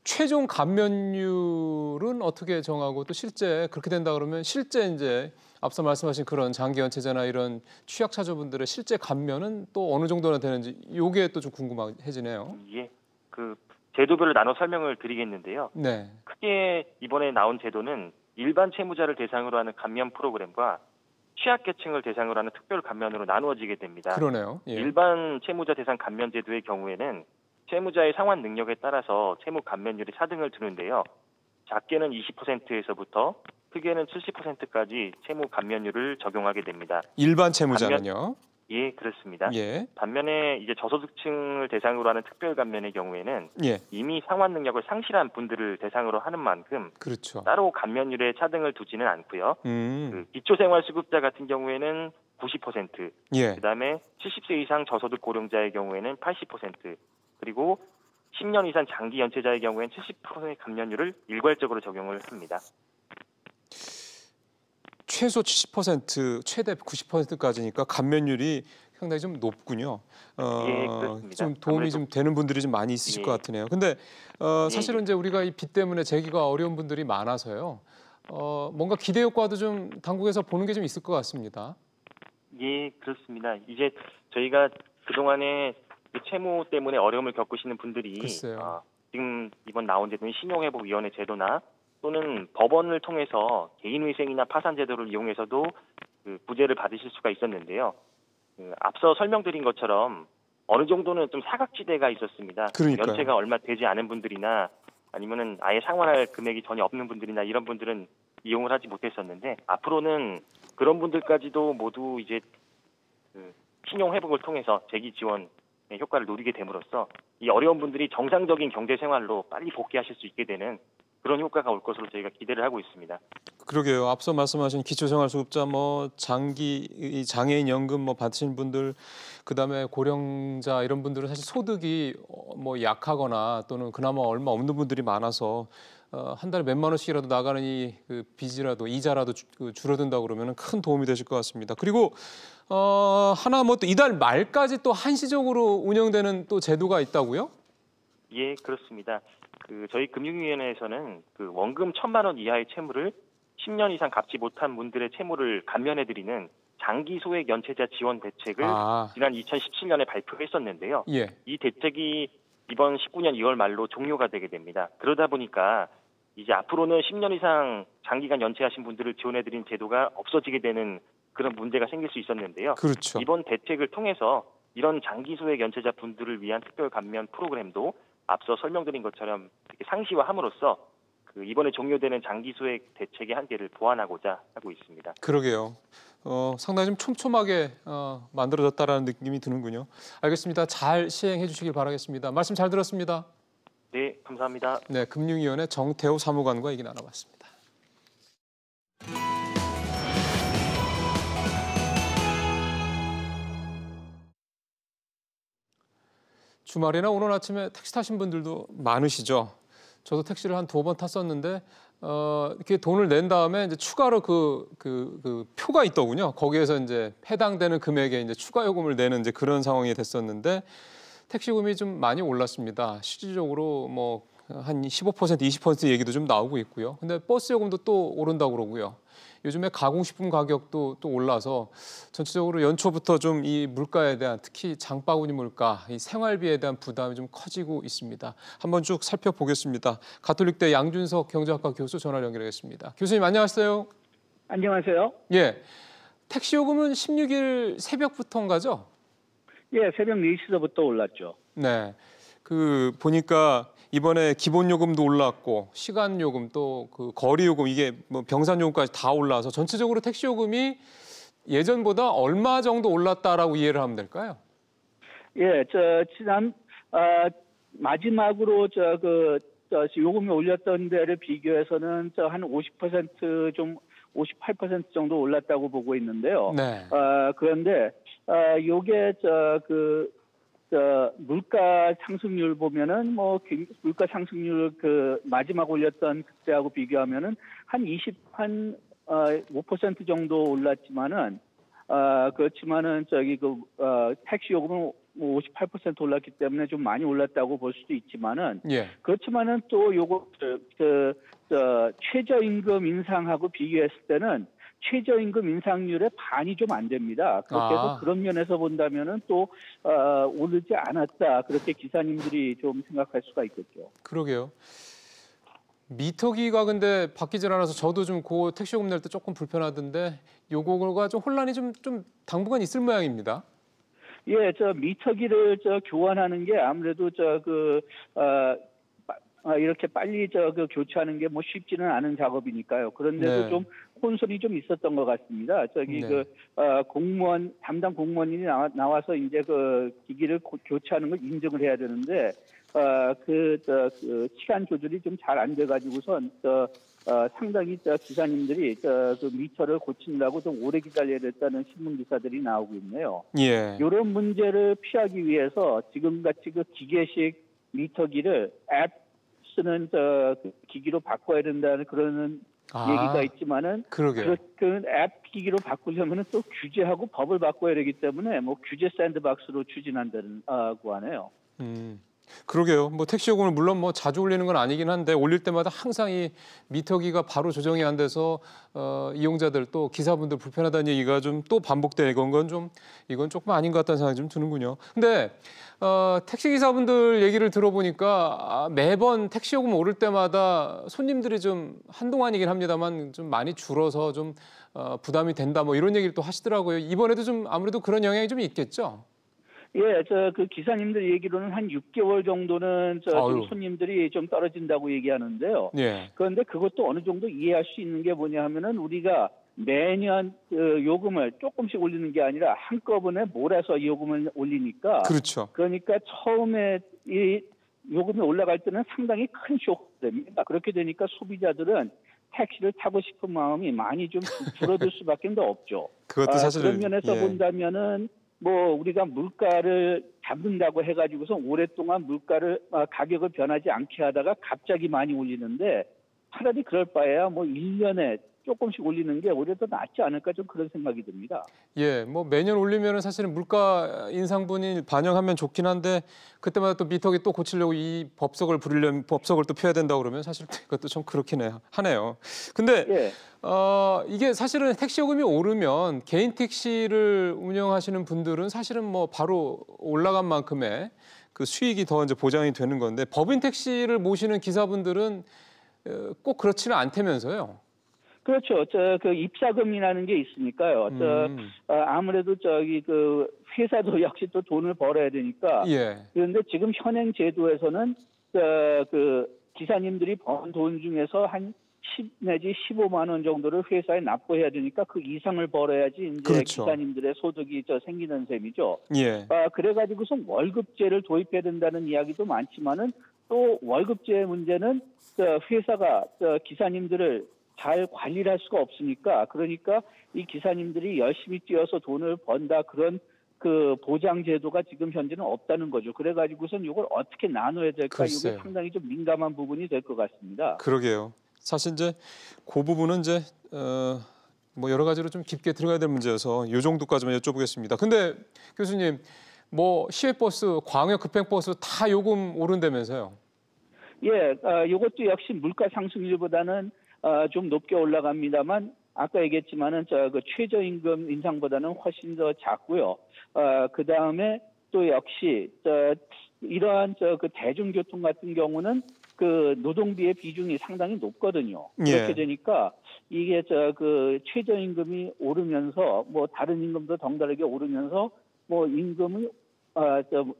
최종 감면율은 어떻게 정하고 또 실제 그렇게 된다 그러면 실제 이제 앞서 말씀하신 그런 장기 연체자나 이런 취약차주분들의 실제 감면은 또 어느 정도나 되는지 이게 또 좀 궁금해지네요. 예, 그 제도별로 나눠 설명을 드리겠는데요. 네. 크게 이번에 나온 제도는 일반 채무자를 대상으로 하는 감면 프로그램과 취약계층을 대상으로 하는 특별 감면으로 나누어지게 됩니다. 그러네요. 예. 일반 채무자 대상 감면 제도의 경우에는 채무자의 상환 능력에 따라서 채무 감면율이 차등을 두는데요. 작게는 20%에서부터 크게는 70%까지 채무 감면율을 적용하게 됩니다. 일반 채무자는요? 예, 그렇습니다. 예. 반면에 이제 저소득층을 대상으로 하는 특별 감면의 경우에는 예. 이미 상환 능력을 상실한 분들을 대상으로 하는 만큼 그렇죠. 따로 감면율에 차등을 두지는 않고요. 음. 기초생활수급자 같은 경우에는 90%, 예. 그다음에 70세 이상 저소득 고령자의 경우에는 80%, 그리고 10년 이상 장기 연체자의 경우에는 70%의 감면율을 일괄적으로 적용을 합니다. 최소 70%, 최대 90%까지니까 감면율이 상당히 좀 높군요. 예, 그렇습니다. 좀 도움이 좀 되는 분들이 좀 많이 있으실 것 같으네요. 근데 사실은 이제 우리가 이 빚 때문에 재기가 어려운 분들이 많아서요. 뭔가 기대 효과도 좀 당국에서 보는 게 좀 있을 것 같습니다. 예, 그렇습니다. 이제 저희가 그동안에 채무 때문에 어려움을 겪으시는 분들이 지금 이번 나온 제도는 신용회복위원회 제도나 또는 법원을 통해서 개인회생이나 파산 제도를 이용해서도 그 구제를 받으실 수가 있었는데요. 앞서 설명드린 것처럼 어느 정도는 좀 사각지대가 있었습니다. 그러니까요. 연체가 얼마 되지 않은 분들이나 아니면은 아예 상환할 금액이 전혀 없는 분들이나 이런 분들은 이용을 하지 못했었는데 앞으로는 그런 분들까지도 모두 이제 그 신용 회복을 통해서 재기 지원의 효과를 누리게 됨으로써 이 어려운 분들이 정상적인 경제 생활로 빨리 복귀하실 수 있게 되는 그런 효과가 올 것으로 저희가 기대를 하고 있습니다. 그러게요. 앞서 말씀하신 기초생활수급자, 장애인 연금 받으신 분들, 그다음에 고령자 이런 분들은 사실 소득이 약하거나 또는 그나마 얼마 없는 분들이 많아서 한 달에 몇만 원씩이라도 나가는 이 빚이라도 이자라도 줄어든다 그러면 큰 도움이 되실 것 같습니다. 그리고 하나 또 이달 말까지 또 한시적으로 운영되는 또 제도가 있다고요? 예, 그렇습니다. 저희 금융위원회에서는 원금 1,000만 원 이하의 채무를 10년 이상 갚지 못한 분들의 채무를 감면해드리는 장기 소액 연체자 지원 대책을 지난 2017년에 발표했었는데요. 예. 이 대책이 이번 19년 2월 말로 종료가 되게 됩니다. 그러다 보니까 이제 앞으로는 10년 이상 장기간 연체하신 분들을 지원해드리는 제도가 없어지게 되는 그런 문제가 생길 수 있었는데요. 그렇죠. 이번 대책을 통해서 이런 장기 소액 연체자 분들을 위한 특별 감면 프로그램도 앞서 설명드린 것처럼 상시화함으로써 이번에 종료되는 장기 소액 대책의 한계를 보완하고자 하고 있습니다. 그러게요. 상당히 좀 촘촘하게 만들어졌다라는 느낌이 드는군요. 알겠습니다. 잘 시행해 주시길 바라겠습니다. 말씀 잘 들었습니다. 네, 감사합니다. 네, 금융위원회 정태호 사무관과 얘기 나눠봤습니다. 주말이나 오늘 아침에 택시 타신 분들도 많으시죠. 저도 택시를 한 2번 탔었는데 이렇게 돈을 낸 다음에 이제 추가로 그 표가 있더군요. 거기에서 이제 해당되는 금액에 이제 추가 요금을 내는 이제 그런 상황이 됐었는데 택시 요금이 좀 많이 올랐습니다. 실질적으로 한 15%, 20% 얘기도 좀 나오고 있고요. 근데 버스 요금도 또 오른다고 그러고요. 요즘에 가공식품 가격도 또 올라서 전체적으로 연초부터 좀 이 물가에 대한 특히 장바구니 물가, 이 생활비에 대한 부담이 좀 커지고 있습니다. 한번 쭉 살펴보겠습니다. 가톨릭대 양준석 경제학과 교수 전화 연결하겠습니다. 교수님 안녕하세요. 안녕하세요. 예, 택시 요금은 16일 새벽부터인가죠? 예, 새벽 4시서부터 올랐죠. 네, 보니까 이번에 기본 요금도 올랐고 시간 요금 또 거리 요금 이게 병산 요금까지 다 올라서 전체적으로 택시 요금이 예전보다 얼마 정도 올랐다라고 이해를 하면 될까요? 예, 지난 마지막으로 요금이 올렸던 데를 비교해서는 한 50% 좀 58% 정도 올랐다고 보고 있는데요. 네. 그런데 요게 물가 상승률 보면은 뭐 물가 상승률 그 마지막 올렸던 그때하고 비교하면은 한 5% 정도 올랐지만은 그렇지만은 택시 요금은 뭐 58% 올랐기 때문에 좀 많이 올랐다고 볼 수도 있지만은 그렇지만은 또 요거 최저임금 인상하고 비교했을 때는 최저임금 인상률의 반이 좀 안 됩니다. 그렇게 해서 그런 면에서 본다면은 또 오르지 않았다, 그렇게 기사님들이 좀 생각할 수가 있겠죠. 그러게요. 미터기가 근데 바뀌질 않아서 저도 좀 그 택시 요금 낼 때 조금 불편하던데 요거가 좀 혼란이 좀 당분간 있을 모양입니다. 예, 미터기를 교환하는 게 아무래도 이렇게 빨리 교체하는 게 뭐 쉽지는 않은 작업이니까요. 그런데도 좀 혼선이 좀 있었던 것 같습니다. 담당 공무원이 나와서 이제 그 기기를 교체하는 걸 인증을 해야 되는데 시간 조절이 좀 잘 안 돼가지고선 상당히 기사님들이 그 미터를 고친다고 좀 오래 기다려야 됐다는 신문 기사들이 나오고 있네요. 이런 문제를 피하기 위해서 지금같이 그 기계식 미터기를 앱 쓰는 기기로 바꿔야 된다는 그런 얘기가 있지만은 그 앱 기기로 바꾸려면은 또 규제하고 법을 바꿔야 되기 때문에 뭐 규제 샌드박스로 추진한다고 하네요. 그러게요. 뭐 택시 요금을 물론 뭐 자주 올리는 건 아니긴 한데 올릴 때마다 항상 이 미터기가 바로 조정이 안 돼서 이용자들 또 기사분들 불편하다는 얘기가 좀 또 반복되는 건 좀 이건 조금 아닌 것 같다는 생각이 좀 드는군요. 근데 택시 기사분들 얘기를 들어보니까 매번 택시 요금 오를 때마다 손님들이 좀 한동안이긴 합니다만 좀 많이 줄어서 좀 부담이 된다 뭐 이런 얘기를 또 하시더라고요. 이번에도 좀 아무래도 그런 영향이 좀 있겠죠? 예, 그 기사님들 얘기로는 한 6개월 정도는 좀 손님들이 좀 떨어진다고 얘기하는데요. 그런데 그것도 어느 정도 이해할 수 있는 게 뭐냐 하면은 우리가 매년 요금을 조금씩 올리는 게 아니라 한꺼번에 몰아서 요금을 올리니까. 그러니까 처음에 이 요금이 올라갈 때는 상당히 큰 쇼크됩니다. 그렇게 되니까 소비자들은 택시를 타고 싶은 마음이 많이 좀 줄어들 수밖에 없죠. 그것도 사실 그런 면에서 본다면은 뭐 우리가 물가를 잡는다고 해가지고서 오랫동안 가격을 변하지 않게 하다가 갑자기 많이 올리는데 차라리 그럴 바에야 뭐 1년에 조금씩 올리는 게 오히려 더 낫지 않을까, 좀 그런 생각이 듭니다. 뭐 매년 올리면은 사실은 물가 인상분이 반영하면 좋긴 한데 그때마다 또 미터기 또 고치려고 이 법석을 또 펴야 된다고 그러면 사실 그것도 좀 그렇긴 하네요. 근데 이게 사실은 택시 요금이 오르면 개인 택시를 운영하시는 분들은 사실은 뭐 바로 올라간 만큼의 그 수익이 더 이제 보장이 되는 건데 법인 택시를 모시는 기사분들은 꼭 그렇지는 않다면서요? 그렇죠. 그 입사금이라는 게 있으니까요. 아무래도 그 회사도 역시 또 돈을 벌어야 되니까. 그런데 지금 현행 제도에서는 그 기사님들이 번 돈 중에서 한 10 내지 15만 원 정도를 회사에 납부해야 되니까 그 이상을 벌어야지 이제 기사님들의 소득이 생기는 셈이죠. 그래가지고서 월급제를 도입해야 된다는 이야기도 많지만은 또 월급제 문제는 회사가 기사님들을 잘 관리를 할 수가 없으니까, 그러니까 이 기사님들이 열심히 뛰어서 돈을 번다, 그런 그 보장 제도가 지금 현재는 없다는 거죠. 그래가지고선 이걸 어떻게 나눠야 될까, 이게 상당히 좀 민감한 부분이 될 것 같습니다. 그러게요. 사실 이제 그 부분은 이제 뭐 여러 가지로 좀 깊게 들어가야 될 문제여서 이 정도까지만 여쭤보겠습니다. 근데 교수님, 뭐 시외버스, 광역 급행버스 다 요금 오른다면서요? 이것도 역시 물가 상승률보다는 좀 높게 올라갑니다만 아까 얘기했지만은 그 최저임금 인상보다는 훨씬 더 작고요. 그 다음에 또 역시 이러한 그 대중교통 같은 경우는 그 노동비의 비중이 상당히 높거든요. 그렇게 되니까 이게 그 최저임금이 오르면서 뭐 다른 임금도 덩달아게 오르면서 뭐 임금이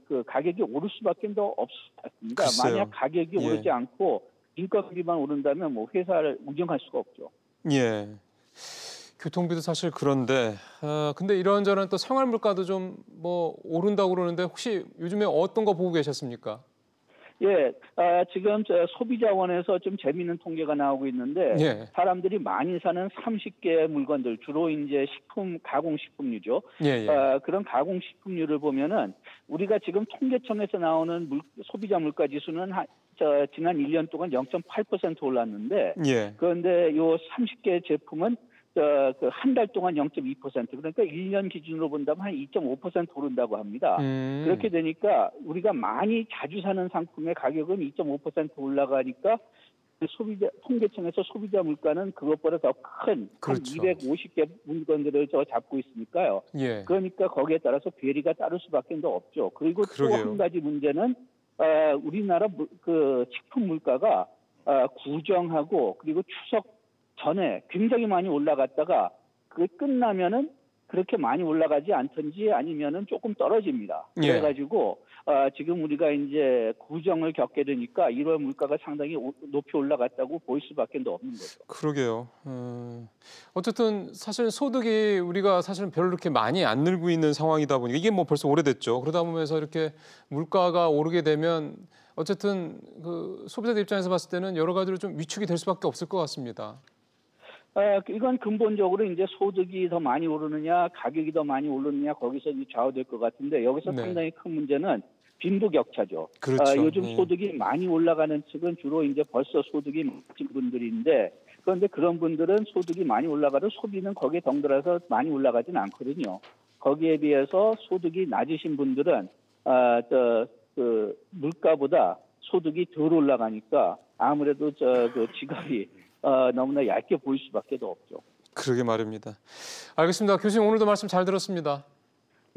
그 가격이 오를 수밖에 더 없을 것 같습니다. 만약 가격이 오르지 않고 인건비만 오른다면 뭐 회사를 운영할 수가 없죠. 교통비도 사실 그런데 근데 이런저런 또 생활 물가도 좀 뭐 오른다고 그러는데 혹시 요즘에 어떤 거 보고 계셨습니까? 지금 소비자원에서 좀 재미있는 통계가 나오고 있는데 사람들이 많이 사는 30개의 물건들, 주로 이제 가공식품류죠. 그런 가공식품류를 보면은 우리가 지금 통계청에서 나오는 소비자 물가 지수는 지난 1년 동안 0.8% 올랐는데 예. 그런데 요 30개 제품은 한 달 동안 0.2% 그러니까 1년 기준으로 본다면 한 2.5% 오른다고 합니다. 그렇게 되니까 우리가 많이 자주 사는 상품의 가격은 2.5% 올라가니까 통계청에서 소비자 물가는 그것보다 더 큰 그렇죠. 250개 물건들을 잡고 있으니까요. 예. 그러니까 거기에 따라서 괴리가 따를 수밖에 없죠. 그리고 또 한 가지 문제는 우리나라 그 식품 물가가 구정하고 그리고 추석 전에 굉장히 많이 올라갔다가 그게 끝나면은 그렇게 많이 올라가지 않든지 아니면은 조금 떨어집니다. 예. 그래가지고 지금 우리가 이제 구정을 겪게 되니까 1월 물가가 상당히 높이 올라갔다고 볼 수밖에 없는 거죠. 그러게요. 어쨌든 사실 소득이 우리가 사실은 별로 그렇게 많이 안 늘고 있는 상황이다 보니까 이게 뭐 벌써 오래됐죠. 그러다 보면서 이렇게 물가가 오르게 되면 어쨌든 그 소비자들 입장에서 봤을 때는 여러 가지로 좀 위축이 될 수밖에 없을 것 같습니다. 이건 근본적으로 이제 소득이 더 많이 오르느냐, 가격이 더 많이 오르느냐 거기서 좌우될 것 같은데 여기서 네. 상당히 큰 문제는 빈부격차죠. 그렇죠. 요즘 소득이 많이 올라가는 측은 주로 이제 벌써 소득이 많으신 분들인데 그런데 그런 분들은 소득이 많이 올라가도 소비는 거기에 덩달아서 많이 올라가진 않거든요. 거기에 비해서 소득이 낮으신 분들은 그 물가보다 소득이 덜 올라가니까 아무래도 그 지갑이 너무나 얇게 보일 수밖에 없죠. 그러게 말입니다. 알겠습니다. 교수님 오늘도 말씀 잘 들었습니다.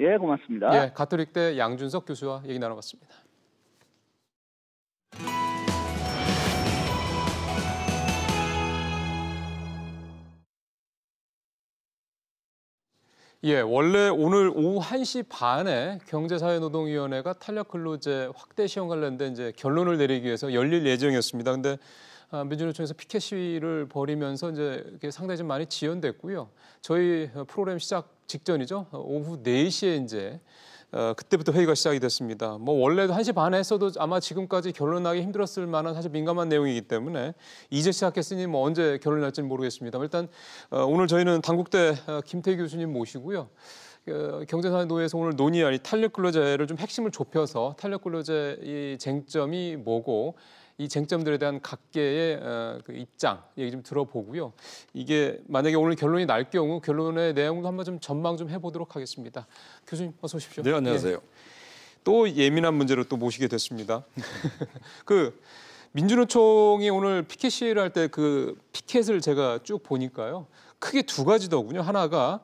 예, 고맙습니다. 예, 가톨릭대 양준석 교수와 얘기 나눠봤습니다. 예, 원래 오늘 오후 1시 반에 경제사회노동위원회가 탄력근로제 확대 시험 관련된 이제 결론을 내리기 위해서 열릴 예정이었습니다. 근데 민주노총에서 피켓 시위를 벌이면서 이제 이렇게 상당히 좀 많이 지연됐고요. 저희 프로그램 시작 직전이죠. 오후 4시에 이제 그때부터 회의가 시작이 됐습니다. 뭐 원래도 1시 반에 했어도 아마 지금까지 결론 나기 힘들었을 만한 사실 민감한 내용이기 때문에 이제 시작했으니 뭐 언제 결론 날지는 모르겠습니다. 일단 오늘 저희는 단국대 김태희 교수님 모시고요. 경제사회노회에서 오늘 논의할 이 탄력근로제를 좀 핵심을 좁혀서 탄력근로제 이 쟁점이 뭐고 이 쟁점들에 대한 각계의 그 입장 얘기 좀 들어보고요. 이게 만약에 오늘 결론이 날 경우 결론의 내용도 한번 좀 전망 좀 해보도록 하겠습니다. 교수님 어서 오십시오. 네, 안녕하세요. 예. 또 예민한 문제로 또 모시게 됐습니다. 그 민주노총이 오늘 피켓 시위를 할 때 그 피켓을 제가 쭉 보니까요. 크게 두 가지더군요. 하나가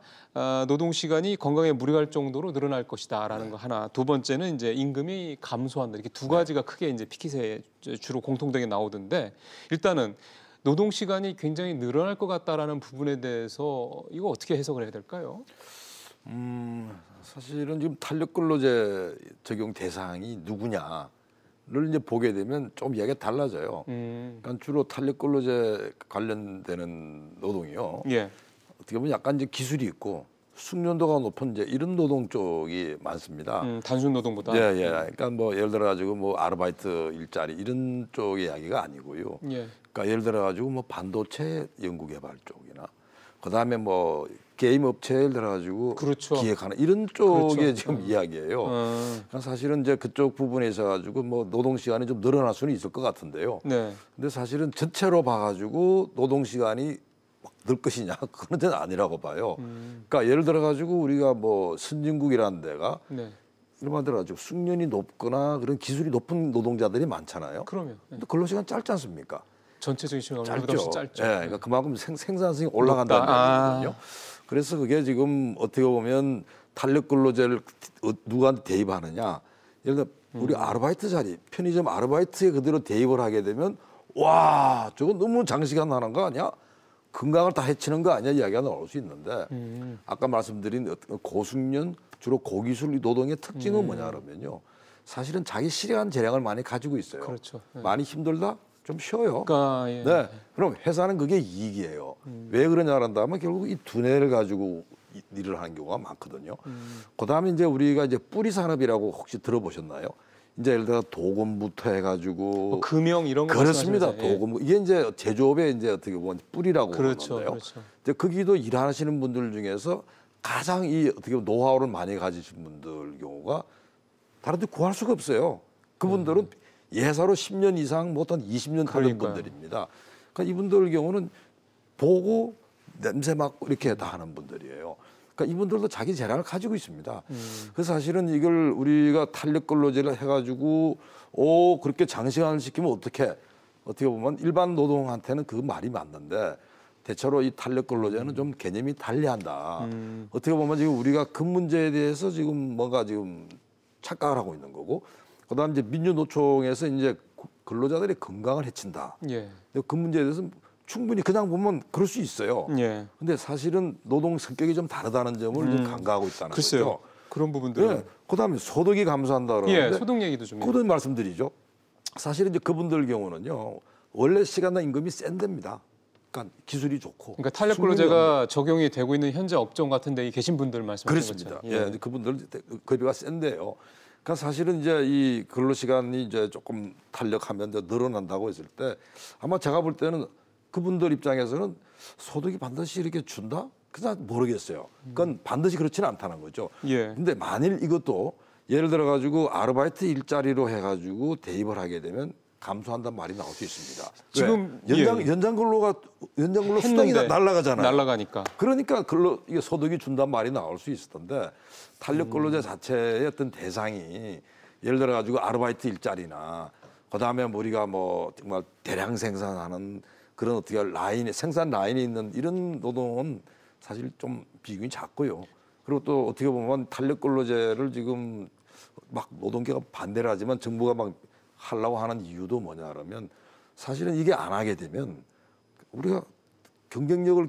노동시간이 건강에 무리갈 정도로 늘어날 것이다라는 거 하나. 두 번째는 이제 임금이 감소한다. 이렇게 두 가지가 크게 이제 피켓에 주로 공통되게 나오던데 일단은 노동시간이 굉장히 늘어날 것 같다라는 부분에 대해서 이거 어떻게 해석을 해야 될까요? 사실은 지금 탄력근로제 적용 대상이 누구냐를 이제 보게 되면 좀 이야기가 달라져요. 그러니까 주로 탄력근로제 관련되는 노동이요. 예. 어떻게 보면 약간 이제 기술이 있고 숙련도가 높은 이제 이런 노동 쪽이 많습니다. 단순 노동보다. 예, 예. 그러니까 뭐 예를 들어 가지고 뭐 아르바이트 일자리 이런 쪽의 이야기가 아니고요. 예. 그러니까 예를 들어 가지고 뭐 반도체 연구개발 쪽이나 그다음에 뭐 게임 업체 예를 들어 가지고 그렇죠. 기획하는 이런 쪽의 그렇죠. 지금 이야기예요. 그러니까 사실은 이제 그쪽 부분에 있어 가지고 뭐 노동 시간이 좀 늘어날 수는 있을 것 같은데요. 네. 근데 사실은 전체로 봐 가지고 노동 시간이 늘 것이냐 그건 전 아니라고 봐요. 그러니까 예를 들어 가지고 우리가 뭐 선진국이라는 데가 네. 이런 말 들어 가지고 숙련이 높거나 그런 기술이 높은 노동자들이 많잖아요. 그럼요. 근데 근로 시간 짧지 않습니까? 전체적인 시간이 짧죠. 짧죠. 예, 그러니까 그만큼 생산성이 올라간다는 얘기거든요. 그래서 그게 지금 어떻게 보면 탄력 근로제를 누구한테 대입하느냐. 예를 들어 우리 아르바이트 자리, 편의점 아르바이트에 그대로 대입을 하게 되면 와, 저거 너무 장시간 하는 거 아니야? 건강을 다 해치는 거 아니야? 이야기가 나올 수 있는데 아까 말씀드린 고숙련, 주로 고기술 노동의 특징은 뭐냐 그러면요. 사실은 자기 실현 재량을 많이 가지고 있어요. 그렇죠. 네. 많이 힘들다? 좀 쉬어요. 그러니까, 예. 네. 그럼 회사는 그게 이익이에요. 왜 그러냐 한다면 결국 이 두뇌를 가지고 일을 하는 경우가 많거든요. 그다음에 이제 우리가 이제 뿌리 산업이라고 혹시 들어보셨나요? 이제 예를 들어 도금부터 해가지고 뭐 금형 이런 거 그렇습니다. 도금 이게 이제 제조업의 이제 어떻게 보면 뿌리라고 그렇죠, 하는데요. 그렇죠. 이제 거기도 일하시는 분들 중에서 가장 이 어떻게 보면 노하우를 많이 가지신 분들 경우가 다른 데 구할 수가 없어요. 그분들은 예사로 10년 이상 못한 20년 탈린 분들입니다. 그러니까 이분들 경우는 보고 냄새 맡고 이렇게 다 하는 분들이에요. 그러니까 이분들도 자기 재량을 가지고 있습니다. 그래서 사실은 이걸 우리가 탄력 근로제를 해가지고 그렇게 장시간을 시키면 어떻게 보면 일반 노동한테는 그 말이 맞는데 대체로 이 탄력 근로제는 좀 개념이 달리한다. 어떻게 보면 지금 우리가 그 문제에 대해서 지금 뭔가 지금 착각을 하고 있는 거고, 그다음 이제 민주노총에서 이제 근로자들의 건강을 해친다. 예. 그 문제에 대해서 충분히 그냥 보면 그럴 수 있어요. 예. 근데 사실은 노동 성격이 좀 다르다는 점을 좀 간과하고 있다는 글쎄요. 거죠. 그런 부분들은. 네. 그다음에 소득이 감소한다 그러는데 소득 얘기도 좀. 그것도 말씀드리죠. 사실은 이제 그분들 경우는요. 원래 시간당 임금이 센 데입니다. 그러니까 기술이 좋고. 그러니까 탄력 근로제가 적용이 되고 있는 현재 업종 같은 데 계신 분들 말씀하시는 거죠. 그렇습니다. 예. 그분들 급여가 센데요. 그러니까 사실은 이제 이 근로 시간이 이제 조금 탄력하면 늘어난다고 했을 때 아마 제가 볼 때는 그분들 입장에서는 소득이 반드시 이렇게 준다? 그냥 모르겠어요. 그건 반드시 그렇지는 않다는 거죠. 근데 만일 이것도 예를 들어 가지고 아르바이트 일자리로 해가지고 대입을 하게 되면 감소한다는 말이 나올 수 있습니다. 지금 연장 근로 수당이 날아가잖아요. 날아가니까. 그러니까 이게 소득이 준다는 말이 나올 수 있을 텐데 탄력 근로제 자체의 어떤 대상이 예를 들어 가지고 아르바이트 일자리나 그다음에 우리가 뭐 정말 대량 생산하는 그런 어떻게 생산 라인이 있는 이런 노동은 사실 좀 비중이 작고요. 그리고 또 어떻게 보면 탄력 근로제를 지금 막 노동계가 반대를 하지만 정부가 막 하려고 하는 이유도 뭐냐 그러면 사실은 이게 안 하게 되면 우리가 경쟁력을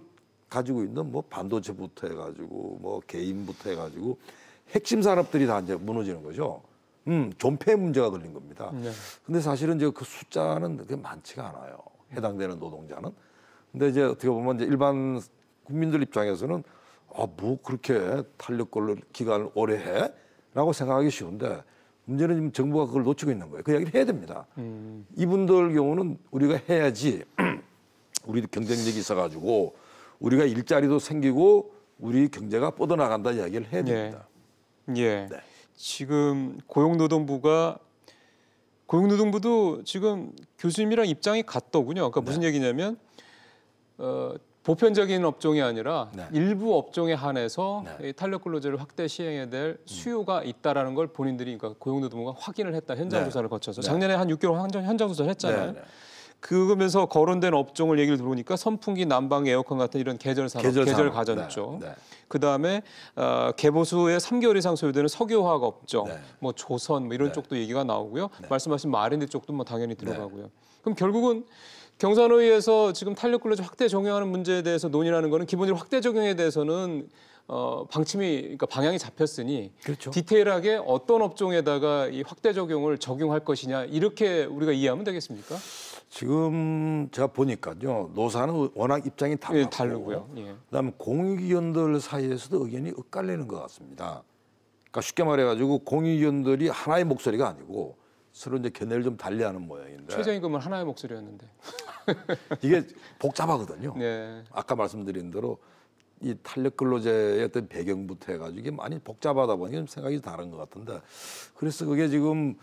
가지고 있는 뭐 반도체부터 해가지고 뭐 개인부터 해가지고 핵심 산업들이 다 이제 무너지는 거죠. 존폐 문제가 걸린 겁니다. 근데 사실은 이제 그 숫자는 그렇게 많지가 않아요. 해당되는 노동자는. 근데 이제 어떻게 보면 이제 일반 국민들 입장에서는 뭐 그렇게 탄력 근로 기간을 오래 해? 라고 생각하기 쉬운데 문제는 지금 정부가 그걸 놓치고 있는 거예요. 그 이야기를 해야 됩니다. 이분들 경우는 우리가 해야지 우리도 경쟁력이 있어가지고 우리가 일자리도 생기고 우리 경제가 뻗어나간다 이야기를 해야 됩니다. 네. 지금 고용노동부도 지금 교수님이랑 입장이 같더군요. 그러니까 무슨 얘기냐면 보편적인 업종이 아니라 일부 업종에 한해서 탄력 근로제를 확대 시행해야 될 수요가 있다라는 걸 본인들이 그러니까 고용노동부가 확인을 했다. 현장 조사를 거쳐서 작년에 한 6개월 현장 조사를 했잖아요. 그러면서 거론된 업종을 얘기를 들어보니까 선풍기, 난방, 에어컨 같은 이런 계절 산업, 계절 가전 쪽. 그다음에 개보수의 3개월 이상 소요되는 석유화학 업종, 뭐 조선 뭐 이런 쪽도 얘기가 나오고요. 말씀하신 R&D 쪽도 뭐 당연히 들어가고요. 그럼 결국은 경산호위에서 지금 탄력 근로제 확대 적용하는 문제에 대해서 논의하는 거는 기본적으로 확대 적용에 대해서는 그러니까 방향이 잡혔으니 디테일하게 어떤 업종에다가 이 확대 적용을 적용할 것이냐 이렇게 우리가 이해하면 되겠습니까? 지금 제가 보니까요. 노사는 워낙 입장이 다르고요. 그다음에 공익위원들 사이에서도 의견이 엇갈리는 것 같습니다. 그러니까 쉽게 말해가지고 공익위원들이 하나의 목소리가 아니고 서로 이제 견해를 좀 달리하는 모양인데. 최저임금은 하나의 목소리였는데. 이게 복잡하거든요. 아까 말씀드린 대로 이 탄력 근로제의 어떤 배경부터 해가지고 이게 많이 복잡하다 보니까 좀 생각이 다른 것 같은데. 그래서 그게 지금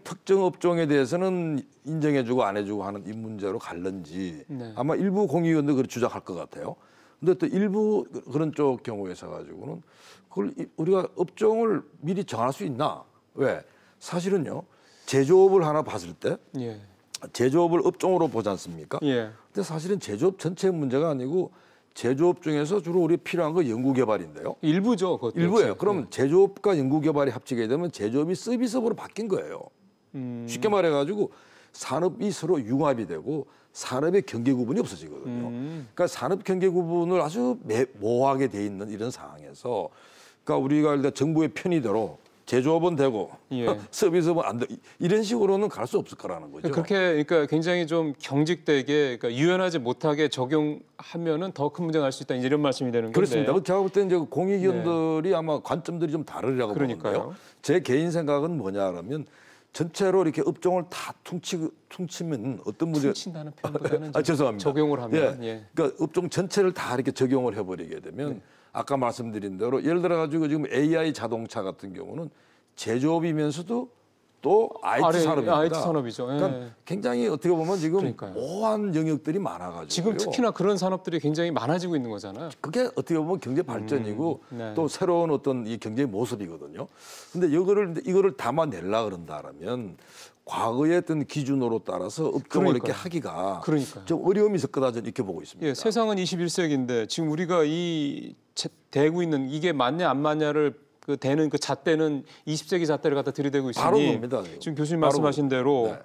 특정 업종에 대해서는 인정해주고 안 해주고 하는 이 문제로 갈는지 아마 일부 공익위원도 그렇게 주장할 것 같아요. 근데 또 일부 그런 쪽 경우에서 가지고는 그걸 우리가 업종을 미리 정할 수 있나? 왜? 사실은요. 제조업을 하나 봤을 때 제조업을 업종으로 보지 않습니까? 근데 사실은 제조업 전체의 문제가 아니고 제조업 중에서 주로 우리 필요한 거 연구개발인데요. 일부죠. 그것도 일부예요. 그럼 제조업과 연구개발이 합치게 되면 제조업이 서비스업으로 바뀐 거예요. 쉽게 말해가지고 산업이 서로 융합이 되고 산업의 경계 구분이 없어지거든요. 그러니까 산업 경계 구분을 아주 모호하게 돼 있는 이런 상황에서 그러니까 우리가 일단 정부의 편의대로 제조업은 되고 서비스업은 안 돼. 이런 식으로는 갈 수 없을 거라는 거죠. 그렇게 그러니까 굉장히 좀 경직되게 그러니까 유연하지 못하게 적용하면은 더 큰 문제가 날 수 있다. 이런 말씀이 되는 건데. 그렇습니다. 제가 볼 때는 이제 공익위원들이 아마 관점들이 좀 다르리라고 보는데요. 제 개인 생각은 뭐냐 그러면 전체로 이렇게 업종을 다 퉁치면 어떤 문제? 퉁친다는 표현보다는 죄송합니다. 적용을 하면. 그러니까 업종 전체를 다 이렇게 적용을 해버리게 되면 아까 말씀드린 대로 예를 들어 가지고 지금 AI 자동차 같은 경우는 제조업이면서도 또 IT 산업입니다. IT 산업이죠. 그러니까 굉장히 어떻게 보면 지금 그러니까요. 모호한 영역들이 많아가지고 지금 특히나 그런 산업들이 굉장히 많아지고 있는 거잖아요. 그게 어떻게 보면 경제 발전이고 또 새로운 어떤 이 경제 모습이거든요. 근데 이거를 담아내려 그런다라면 과거의 어떤 기준으로 따라서 업종을 이렇게 하기가 좀 어려움이 있을 거다 저는 이렇게 보고 있습니다. 예, 세상은 21세기인데 지금 우리가 이 대고 있는 이게 맞냐 안 맞냐를 그 대는 그 잣대는 20세기 잣대를 갖다 들이대고 있으니 바로 봅니다, 지금 교수님 말씀하신 대로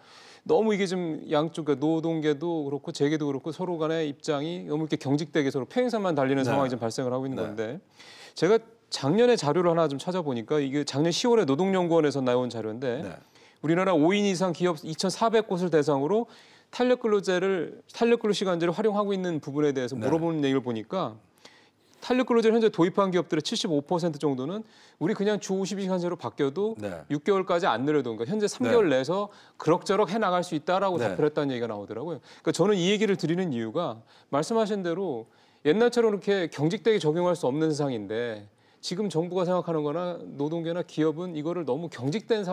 너무 이게 좀 양쪽 노동계도 그렇고 재계도 그렇고 서로 간의 입장이 너무 이렇게 경직되게 서로 평행선만 달리는 상황이 좀 발생을 하고 있는 건데 제가 작년에 자료를 하나 좀 찾아보니까 이게 작년 10월에 노동연구원에서 나온 자료인데 우리나라 5인 이상 기업 2,400곳을 대상으로 탄력 근로 시간제를 활용하고 있는 부분에 대해서 물어보는 얘기를 보니까 탄력 근로제를 현재 도입한 기업들의 75% 정도는 우리 그냥 주 52시간제로 바뀌어도 6개월까지 안 늘려도 그러니까 현재 3개월 내에서 그럭저럭 해나갈 수 있다라고 답을 했다는 얘기가 나오더라고요. 그러니까 저는 이 얘기를 드리는 이유가 말씀하신 대로 옛날처럼 이렇게 경직되게 적용할 수 없는 세상인데 지금 정부가 생각하는 거나 노동계나 기업은 이거를 너무 경직된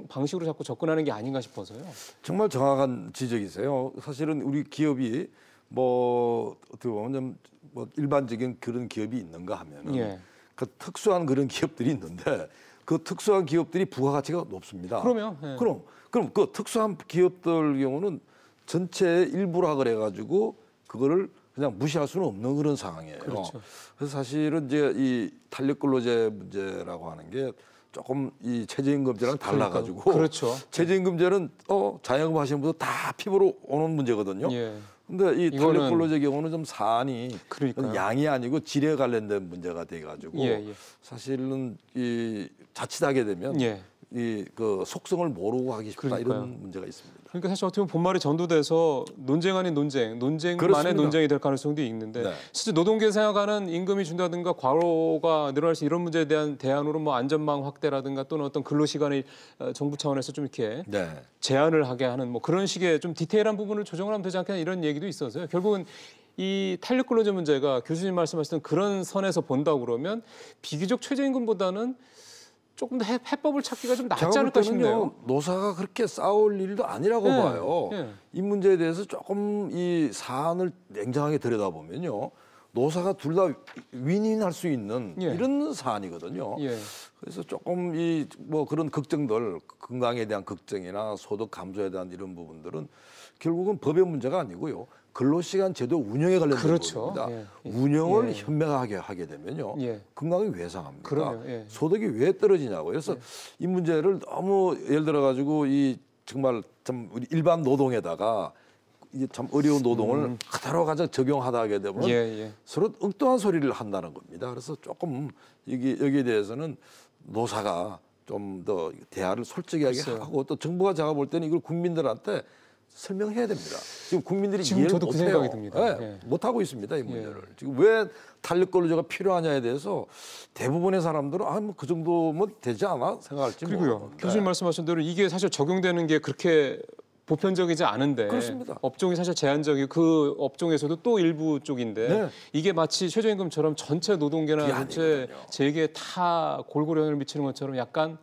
방식으로 자꾸 접근하는 게 아닌가 싶어서요. 정말 정확한 지적이세요. 사실은 우리 기업이 뭐 어떻게 보면 뭐 일반적인 그런 기업이 있는가 하면은 그 특수한 그런 기업들이 있는데 그 특수한 기업들이 부가가치가 높습니다. 그러면 그럼 그 특수한 기업들 경우는 전체의 일부라 그래가지고 그거를 그냥 무시할 수는 없는 그런 상황이에요. 그래서 사실은 이제 이 탄력 근로제 문제라고 하는 게 조금 이 최저임금제랑 달라가지고 최저임금제는 자영업 하시는 분들 다 피부로 오는 문제거든요. 근데 이 탄력 근로제 경우는 좀 사안이 양이 아니고 질에 관련된 문제가 돼가지고 사실은 이 자칫하게 되면 이 그 속성을 모르고 하기 쉽다 이런 문제가 있습니다. 그러니까 사실 어떻게 보면 본말이 전도돼서 논쟁 아닌 논쟁만의 논쟁이 될 가능성도 있는데 실제 노동계 생각하는 임금이 준다든가 과로가 늘어날 수 이런 문제에 대한 대안으로 뭐 안전망 확대라든가 또는 어떤 근로 시간을 정부 차원에서 좀 이렇게 제한을 하게 하는 뭐 그런 식의 좀 디테일한 부분을 조정을 하면 되지 않겠냐 이런 얘기도 있어서요. 결국은 이 탄력 근로제 문제가 교수님 말씀하셨던 그런 선에서 본다고 그러면 비교적 최저임금보다는 조금 더 해법을 찾기가 좀 낫지 않을까 싶네요. 노사가 그렇게 싸울 일도 아니라고 봐요. 이 문제에 대해서 조금 이 사안을 냉정하게 들여다보면요. 노사가 둘 다 윈윈할 수 있는 이런 사안이거든요. 그래서 조금 이 뭐 그런 걱정들, 건강에 대한 걱정이나 소득 감소에 대한 이런 부분들은 결국은 법의 문제가 아니고요. 근로시간 제도 운영에 관련된 부분입니다. 운영을 현명하게 하게 되면요. 건강이 왜 상합니까? 소득이 왜 떨어지냐고. 그래서 이 문제를 너무 예를 들어 가지고 이 정말 참 우리 일반 노동에다가 이게 참 어려운 노동을 그대로 가져 적용하다 하게 되면 서로 엉뚱한 소리를 한다는 겁니다. 그래서 조금 여기에 대해서는 노사가 좀 더 대화를 솔직하게 하고 또 정부가 제가 볼 때는 이걸 국민들한테 설명해야 됩니다. 지금 국민들이 지금 이해를 저도 그 생각이 듭니다. 못하고 있습니다. 이 문제를. 지금 왜 탄력 근로제가 필요하냐에 대해서 대부분의 사람들은 뭐 그 정도면 되지 않아 생각할지 그리고요. 교수님 말씀하신 대로 이게 사실 적용되는 게 그렇게 보편적이지 않은데 업종이 사실 제한적이고 그 업종에서도 또 일부 쪽인데 이게 마치 최저임금처럼 전체 노동계나 전체 재계에 다 골고루 영향을 미치는 것처럼 약간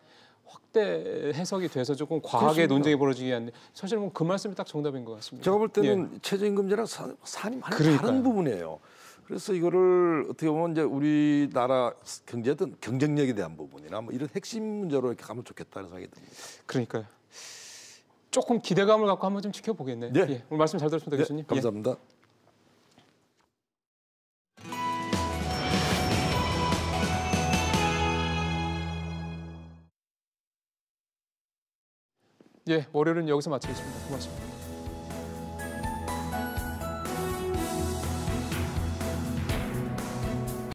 확대 해석이 돼서 조금 과하게 논쟁이 벌어지게 하는데 사실 뭐 그 말씀이 딱 정답인 것 같습니다. 제가 볼 때는 최저임금제랑 사안이 많이 다른 부분이에요. 그래서 이거를 어떻게 보면 이제 우리나라 경제든 경쟁력에 대한 부분이나 뭐 이런 핵심 문제로 이렇게 가면 좋겠다는 생각이 듭니다. 그러니까요. 조금 기대감을 갖고 한번 좀 지켜보겠네요. 오늘 말씀 잘 들었습니다, 교수님. 감사합니다. 월요일은 여기서 마치겠습니다. 고맙습니다.